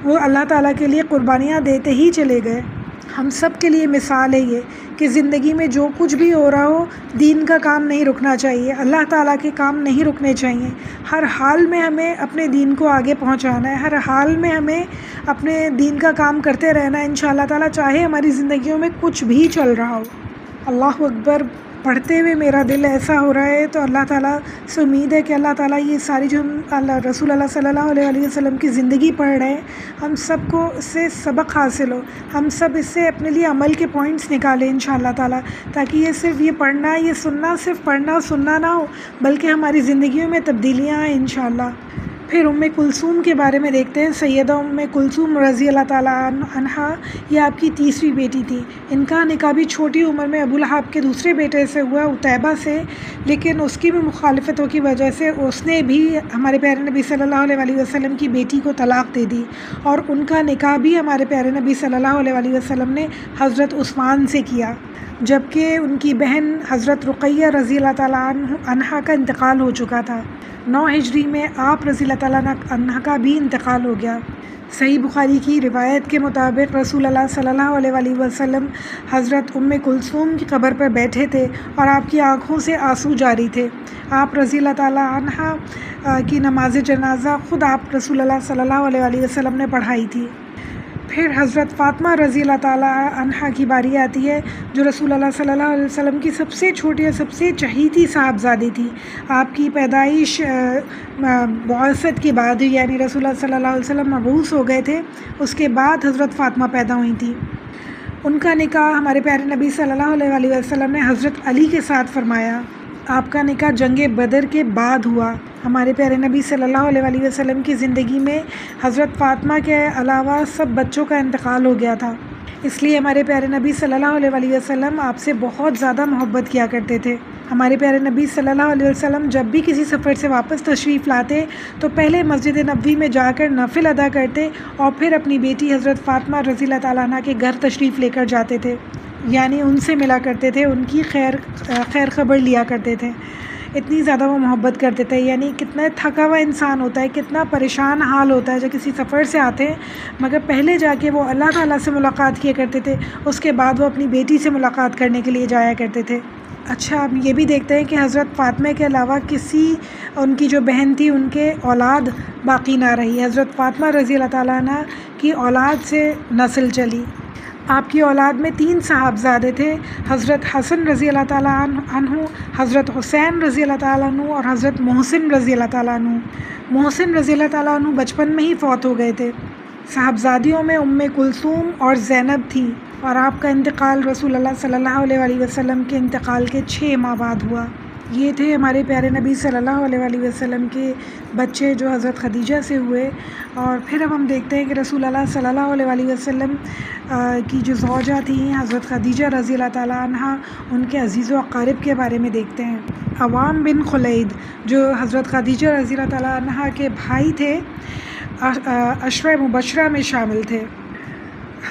Speaker 1: وہ اللہ تعالیٰ کے لیے قربانیاں دیتے ہی چلے گئے۔ ہم سب کے لیے مثال ہے یہ کہ زندگی میں جو کچھ بھی ہو رہا ہو، دین کا کام نہیں رکنا چاہیے، اللہ تعالیٰ کے کام نہیں رکنے چاہیے، ہر حال میں ہمیں اپنے دین کو آگے پہنچانا ہے، ہر حال میں ہمیں اپنے دین کا کام کرتے رہنا ہے انشاءاللہ تعالیٰ، چاہے ہماری زندگیوں میں کچھ بھی چل رہا ہو۔ اللہ اکبر، پڑھتے ہوئے میرا دل ایسا ہو رہا ہے، تو اللہ تعالیٰ سے امید ہے کہ اللہ تعالیٰ یہ ساری جو ہم رسول اللہ صلی اللہ علیہ وسلم کی زندگی پڑھ رہے ہیں، ہم سب کو اس سے سبق حاصل ہو، ہم سب اس سے اپنے لیے عمل کے پوائنٹس نکالیں انشاءاللہ تعالیٰ، تاکہ یہ صرف یہ پڑھنا، یہ سننا، صرف پڑھنا اور سننا نہ ہو، بلکہ ہماری زندگیوں میں تبدیلیاں آئیں انشاءاللہ۔ پھر ام کلثوم کے بارے میں دیکھتے ہیں۔ سیدہ ام کلثوم رضی اللہ تعالیٰ عنہا، یہ آپ کی تیسری بیٹی تھی۔ ان کا نکاح بھی چھوٹی عمر میں ابو لہب کے دوسرے بیٹے سے ہوا، عتیبہ سے، لیکن اس کی بھی مخالفتوں کی وجہ سے اس نے بھی ہمارے پیارے نبی صلی اللہ علیہ وسلم کی بیٹی کو طلاق دے دی، اور ان کا نکاح بھی ہمارے پیارے نبی صلی اللہ علیہ وسلم نے حضرت عثمان سے کیا، جبکہ ان کی بہن حضرت رقیہ رضی اللہ تعالیٰ عنہا کا انتقال ہو چکا تھا۔ 9 ہجری میں آپ رضی اللہ تعالیٰ عنہ کا بھی انتقال ہو گیا۔ صحیح بخاری کی روایت کے مطابق رسول اللہ صلی اللہ علیہ وسلم حضرت ام کلثوم کی قبر پر بیٹھے تھے، اور آپ کی آنکھوں سے آنسو جاری تھے۔ آپ رضی اللہ تعالیٰ عنہ کی نماز جنازہ خود آپ رسول اللہ صلی اللہ علیہ وسلم نے پڑھائی تھی۔ پھر حضرت فاطمہ رضی اللہ تعالیٰ عنہا کی باری آتی ہے، جو رسول اللہ صلی اللہ علیہ وسلم کی سب سے چھوٹی اور سب سے چہیتی صاحبزادی تھی۔ آپ کی پیدائش بعثت کے بعد، یعنی رسول اللہ صلی اللہ علیہ وسلم مبعوث ہو گئے تھے، اس کے بعد حضرت فاطمہ پیدا ہوئی تھی۔ ان کا نکاح ہمارے پیارے نبی صلی اللہ علیہ وسلم نے حضرت علی کے ساتھ فرمایا۔ آپ کا نکاح جنگ بدر کے بعد ہوا۔ ہمارے پیارے نبی صلی اللہ علیہ وسلم کی زندگی میں حضرت فاطمہ کے علاوہ سب بچوں کا انتقال ہو گیا تھا، اس لیے ہمارے پیارے نبی صلی اللہ علیہ وسلم آپ سے بہت زیادہ محبت کیا کرتے تھے۔ ہمارے پیارے نبی صلی اللہ علیہ وسلم جب بھی کسی سفر سے واپس تشریف لاتے تو پہلے مسجد نبوی میں جا کر نفل ادا کرتے، اور پھر اپنی بیٹی حضرت فاطمہ رضی اللہ تعالیٰ عنہ کے گھر تشریف لے کر جاتے تھے، یعنی ان سے ملا کرتے تھے، ان کی خیر خبر لیا کرتے تھے۔ اتنی زیادہ وہ محبت کرتے تھے، یعنی کتنا تھکا ہوا انسان ہوتا ہے، کتنا پریشان حال ہوتا ہے جب کسی سفر سے آتے ہیں، مگر پہلے جا کے وہ اللہ تعالیٰ سے ملاقات کیا کرتے تھے، اس کے بعد وہ اپنی بیٹی سے ملاقات کرنے کے لیے جایا کرتے تھے۔ اچھا، ہم یہ بھی دیکھتے ہیں کہ حضرت فاطمہ کے علاوہ ان کی جو بہن تھی، ان کے اولاد باقی نہ رہی۔ حضرت فاطمہ رضی اللہ تعالیٰ عنہ کی اولاد سے نسل چلی۔ آپ کی اولاد میں 3 صاحبزادے تھے، حضرت حسن رضی اللہ تعالیٰ عنہ، حضرت حسین رضی اللہ تعالیٰ عنہ، اور حضرت محسن رضی اللہ تعالیٰ عنہ۔ محسن رضی اللہ تعالیٰ عنہ بچپن میں ہی فوت ہو گئے تھے۔ صاحبزادیوں میں ام کلثوم اور زینب تھی، اور آپ کا انتقال رسول اللہ صلی اللہ علیہ وسلم کے انتقال کے 6 ماہ بعد ہوا۔ یہ تھے ہمارے پیارے نبی صلی اللہ علیہ وآلہ وسلم کے بچے جو حضرت خدیجہ سے ہوئے. اور پھر اب ہم دیکھتے ہیں کہ رسول اللہ صلی اللہ علیہ وآلہ وسلم کی جو زوجہ تھیں حضرت خدیجہ رضی اللہ تعالیٰ عنہ، ان کے عزیز و اقارب کے بارے میں دیکھتے ہیں. عوام بن خلید جو حضرت خدیجہ رضی اللہ تعالیٰ عنہ کے بھائی تھے، عشرہ مبشرہ میں شامل تھے.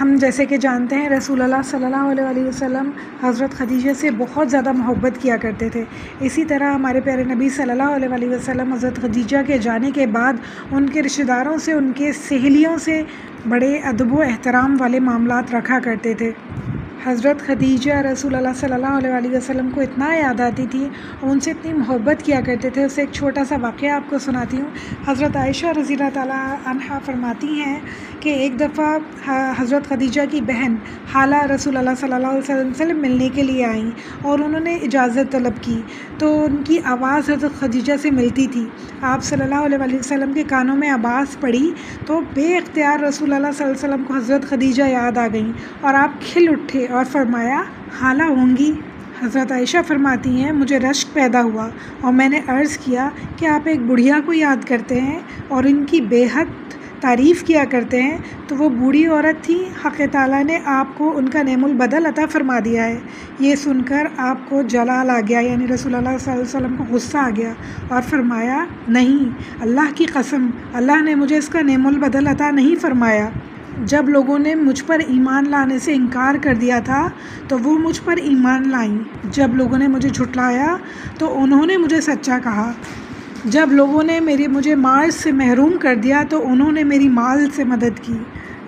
Speaker 1: ہم جیسے کہ جانتے ہیں رسول اللہ صلی اللہ علیہ وآلہ وسلم حضرت خدیجہ سے بہت زیادہ محبت کیا کرتے تھے. اسی طرح ہمارے پیارے نبی صلی اللہ علیہ وآلہ وسلم حضرت خدیجہ کے جانے کے بعد ان کے رشتہ داروں سے، ان کے سہیلیوں سے بڑے ادب و احترام والے معاملات رکھا کرتے تھے. حضرت خدیجہ رسول اللہ صلی اللہ علیہ وآلہ وسلم کو اتنا یاد آتی تھی اور ان سے اتنی محبت کیا کرتے تھے. اس سے ایک چھوٹا سا واقعہ آپ کو سناتی ہوں. حضرت عائشہ رضی اللہ تعالیٰ عنہا فرماتی ہیں کہ ایک دفعہ حضرت خدیجہ کی بہن خالہ رسول اللہ صلی اللہ علیہ وسلم سے ملنے کے لیے آئیں اور انہوں نے اجازت طلب کی تو ان کی آواز حضرت خدیجہ سے ملتی تھی. آپ صلی اللہ علیہ وآلہ وسلم کے کانوں میں آواز پڑی تو بے اختیار رسول اللہ صلی اللہ علیہ وسلم کو حضرت خدیجہ یاد آ گئیں اور آپ کھل اٹھے اور فرمایا خالہ ہوں گی. حضرت عائشہ فرماتی ہیں مجھے رشک پیدا ہوا اور میں نے عرض کیا کہ آپ ایک بڑھیا کو یاد کرتے ہیں اور ان کی بے حد تعریف کیا کرتے ہیں تو وہ بوڑھی عورت تھی. حق تعالیٰ نے آپ کو ان کا نعم البدل عطا فرما دیا ہے. یہ سن کر آپ کو جلال آ گیا، یعنی رسول اللہ صلی اللہ علیہ وسلم کو غصہ آ گیا اور فرمایا نہیں، اللہ کی قسم اللہ نے مجھے اس کا نعم البدل عطا نہیں فرمایا. جب لوگوں نے مجھ پر ایمان لانے سے انکار کر دیا تھا تو وہ مجھ پر ایمان لائیں. جب لوگوں نے مجھے جھٹلایا تو انہوں نے مجھے سچا کہا. جب لوگوں نے مجھے مال سے محروم کر دیا تو انہوں نے میری مال سے مدد کی.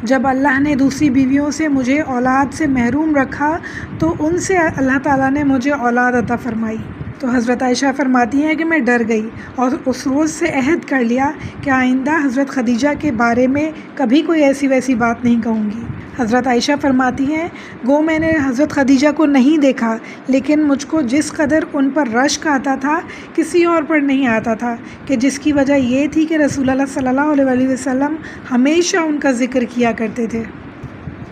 Speaker 1: جب اللہ نے دوسری بیویوں سے مجھے اولاد سے محروم رکھا تو ان سے اللہ تعالیٰ نے مجھے اولاد عطا فرمائی. تو حضرت عائشہ فرماتی ہیں کہ میں ڈر گئی اور اس روز سے عہد کر لیا کہ آئندہ حضرت خدیجہ کے بارے میں کبھی کوئی ایسی ویسی بات نہیں کہوں گی. حضرت عائشہ فرماتی ہیں گو میں نے حضرت خدیجہ کو نہیں دیکھا لیکن مجھ کو جس قدر ان پر رشک آتا تھا کسی اور پر نہیں آتا تھا، کہ جس کی وجہ یہ تھی کہ رسول اللہ صلی اللہ علیہ وآلہ وسلم ہمیشہ ان کا ذکر کیا کرتے تھے.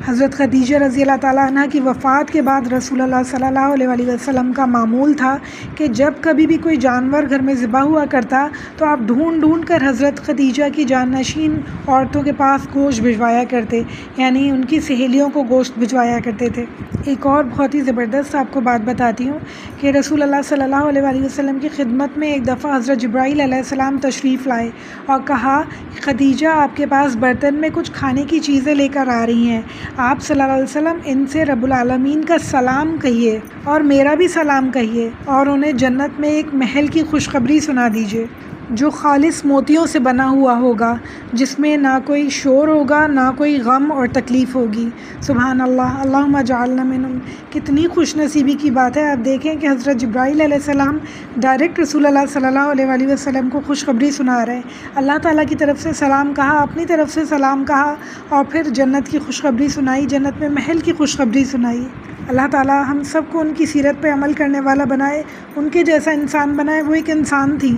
Speaker 1: حضرت خدیجہ رضی اللہ تعالیٰ عنہ کی وفات کے بعد رسول اللہ صلی اللہ علیہ وآلہ وسلم کا معمول تھا کہ جب کبھی بھی کوئی جانور گھر میں ذبح ہوا کرتا تو آپ ڈھونڈ ڈھونڈ کر حضرت خدیجہ کی جانشین عورتوں کے پاس گوشت بھجوایا کرتے، یعنی ان کی سہیلیوں کو گوشت بھجوایا کرتے تھے. ایک اور بہت ہی زبردست آپ کو بات بتاتی ہوں کہ رسول اللہ صلی اللہ علیہ وآلہ وسلم کی خدمت میں ایک دفعہ حضرت جبرائیل علیہ السلام تشریف لائے اور کہا خدیجہ آپ کے پاس برتن میں کچھ کھانے کی چیزیں لے کر آ رہی ہیں، آپ صلی اللہ علیہ وسلم ان سے رب العالمین کا سلام کہیے اور میرا بھی سلام کہیے اور انہیں جنت میں ایک محل کی خوشخبری سنا دیجیے جو خالص موتیوں سے بنا ہوا ہوگا، جس میں نہ کوئی شور ہوگا نہ کوئی غم اور تکلیف ہوگی. سبحان اللہ، اللہم اجعلنا منہم. کتنی خوش نصیبی کی بات ہے. آپ دیکھیں کہ حضرت جبرائیل علیہ السلام ڈائریکٹ رسول اللہ صلی اللہ علیہ وآلہ وسلم کو خوشخبری سنا رہے ہیں. اللہ تعالیٰ کی طرف سے سلام کہا، اپنی طرف سے سلام کہا اور پھر جنت کی خوشخبری سنائی، جنت میں محل کی خوشخبری سنائی. اللہ تعالیٰ ہم سب کو ان کی سیرت پہ عمل کرنے والا بنائے، ان کے جیسا انسان بنائے. وہ ایک انسان تھی،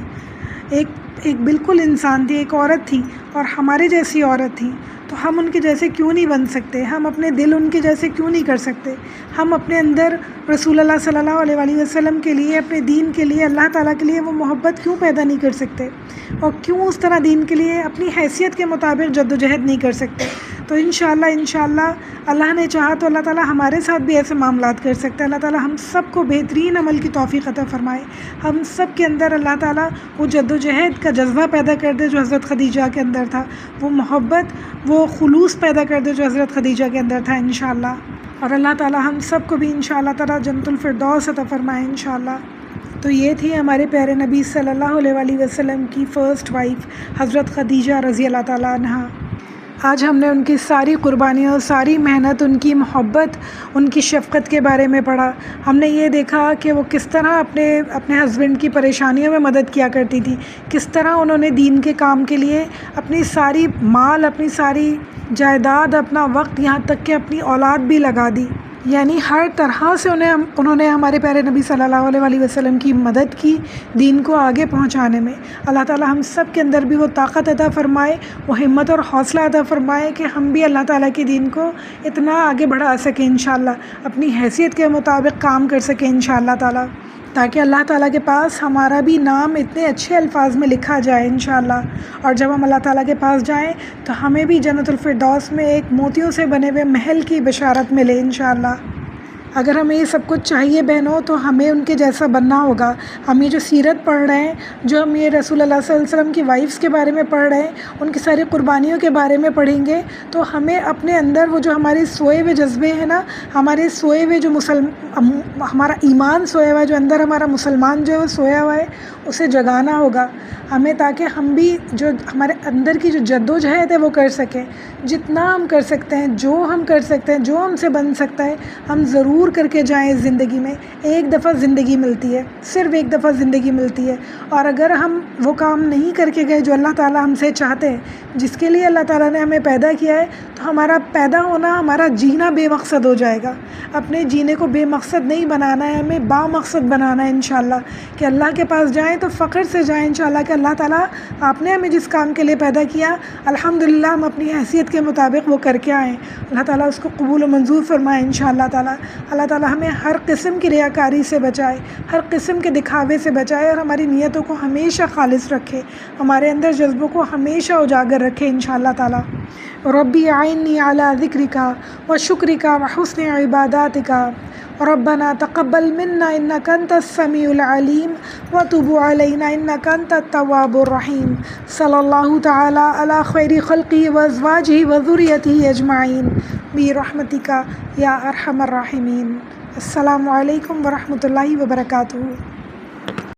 Speaker 1: ایک بالکل انسان تھی، ایک عورت تھی اور ہمارے جیسی عورت تھی. تو ہم ان کے جیسے کیوں نہیں بن سکتے؟ ہم اپنے دل ان کے جیسے کیوں نہیں کر سکتے؟ ہم اپنے اندر رسول اللہ صلی اللہ علیہ وآلہ وسلم کے لیے، اپنے دین کے لیے، اللہ تعالیٰ کے لیے وہ محبت کیوں پیدا نہیں کر سکتے؟ اور کیوں اس طرح دین کے لیے اپنی حیثیت کے مطابق جد و جہد نہیں کر سکتے؟ تو انشاءاللہ اللہ نے چاہا تو اللہ تعالیٰ ہمارے ساتھ بھی ایسے معاملات کر سکتے ہیں. اللہ تعالیٰ ہم سب کو بہترین عمل کی توفیق عطا فرمائے. ہم سب کے اندر اللہ تعالیٰ وہ جد و جہد کا جذبہ پیدا کر دے جو حضرت خدیجہ کے اندر تھا، وہ محبت، وہ خلوص پیدا کر دے جو حضرت خدیجہ کے اندر تھا انشاءاللہ. اور اللہ تعالیٰ ہم سب کو بھی انشاءاللہ تعالیٰ جنت الفردوس عطا فرمائے انشاءاللہ. تو یہ تھی ہمارے پیارے نبی صلی اللہ علیہ وآلہ وسلم کی فرسٹ وائف حضرت خدیجہ رضی اللہ تعالیٰ عنہا. آج ہم نے ان کی ساری قربانیاں، ساری محنت، ان کی محبت، ان کی شفقت کے بارے میں پڑھا. ہم نے یہ دیکھا کہ وہ کس طرح اپنے ہسبینڈ کی پریشانیوں میں مدد کیا کرتی تھی، کس طرح انہوں نے دین کے کام کے لیے اپنی ساری مال، اپنی ساری جائیداد، اپنا وقت، یہاں تک کہ اپنی اولاد بھی لگا دی. یعنی ہر طرح سے انہوں نے ہمارے پیارے نبی صلی اللہ علیہ وآلہ وسلم کی مدد کی دین کو آگے پہنچانے میں. اللہ تعالیٰ ہم سب کے اندر بھی وہ طاقت عطا فرمائے، وہ ہمت اور حوصلہ عطا فرمائے کہ ہم بھی اللہ تعالیٰ کے دین کو اتنا آگے بڑھا سکیں انشاءاللہ، اپنی حیثیت کے مطابق کام کر سکیں انشاءاللہ تعالیٰ. تاکہ اللہ تعالیٰ کے پاس ہمارا بھی نام اتنے اچھے الفاظ میں لکھا جائے انشاءاللہ. اور جب ہم اللہ تعالیٰ کے پاس جائیں تو ہمیں بھی جنت الفردوس میں ایک موتیوں سے بنے ہوئے محل کی بشارت ملے انشاءاللہ. اگر ہمیں یہ سب کچھ چاہیے بہنوں تو ہمیں ان کے جیسا بننا ہوگا. ہم یہ جو سیرت پڑھ رہے ہیں، جو ہم یہ رسول اللہ صلی اللہ علیہ وسلم کی وائفس کے بارے میں پڑھ رہے ہیں، ان کی ساری قربانیوں کے بارے میں پڑھیں گے تو ہمیں اپنے اندر وہ جو ہمارے سوئے ہوئے جذبے ہیں نا، ہمارے سوئے ہوئے جو ہمارا ایمان سویا ہوا ہے، جو اندر ہمارا مسلمان جو ہے سویا ہوا ہے، اسے جگانا ہوگا ہمیں، تاکہ ہم بھی جو ہمارے اندر کی جو جدوجہد ہے وہ کر سکیں. جتنا ہم کر سکتے ہیں، جو ہم کر سکتے ہیں، جو ہم سے بن سکتا ہے، ہم ضرور کر کے جائیں. زندگی میں ایک دفعہ زندگی ملتی ہے، صرف ایک دفعہ زندگی ملتی ہے، اور اگر ہم وہ کام نہیں کر کے گئے جو اللہ تعالیٰ ہم سے چاہتے ہیں، جس کے لیے اللہ تعالیٰ نے ہمیں پیدا کیا ہے، تو ہمارا پیدا ہونا، ہمارا جینا بے مقصد ہو جائے گا. اپنے جینے کو بے مقصد نہیں بنانا ہے، ہمیں با مقصد بنانا ہے انشاءاللہ. کہ اللہ کے پاس جائیں تو فخر سے جائیں انشاءاللہ کہ اللہ تعالیٰ آپ نے ہمیں جس کام کے لیے پیدا کیا، الحمدللہ ہم اپنی حیثیت کے مطابق وہ کر کے آئیں. اللہ تعالیٰ اس کو قبول و منظور فرمائے انشاءاللہ تعالیٰ. اللہ تعالیٰ ہمیں ہر قسم کی ریاکاری سے بچائے، ہر قسم کے دکھاوے سے بچائے، اور ہماری نیتوں کو ہمیشہ خالص رکھے، ہمارے اندر جذبوں کو ہمیشہ اجاگر رکھے انشاءاللہ تعالیٰ. ربی اعنی علی ذکرک و شکرک و حسن عباداتک. ربنا تقبل منا انک انت السمیع العلیم وتب علینا انک انت التواب الرحیم. صلی اللہ تعالی علی خیر خلقہ وازواجہ وذریتہ اجمعین برحمتک یا ارحم الراحمین. السلام علیکم ورحمۃ اللہ وبرکاتہ.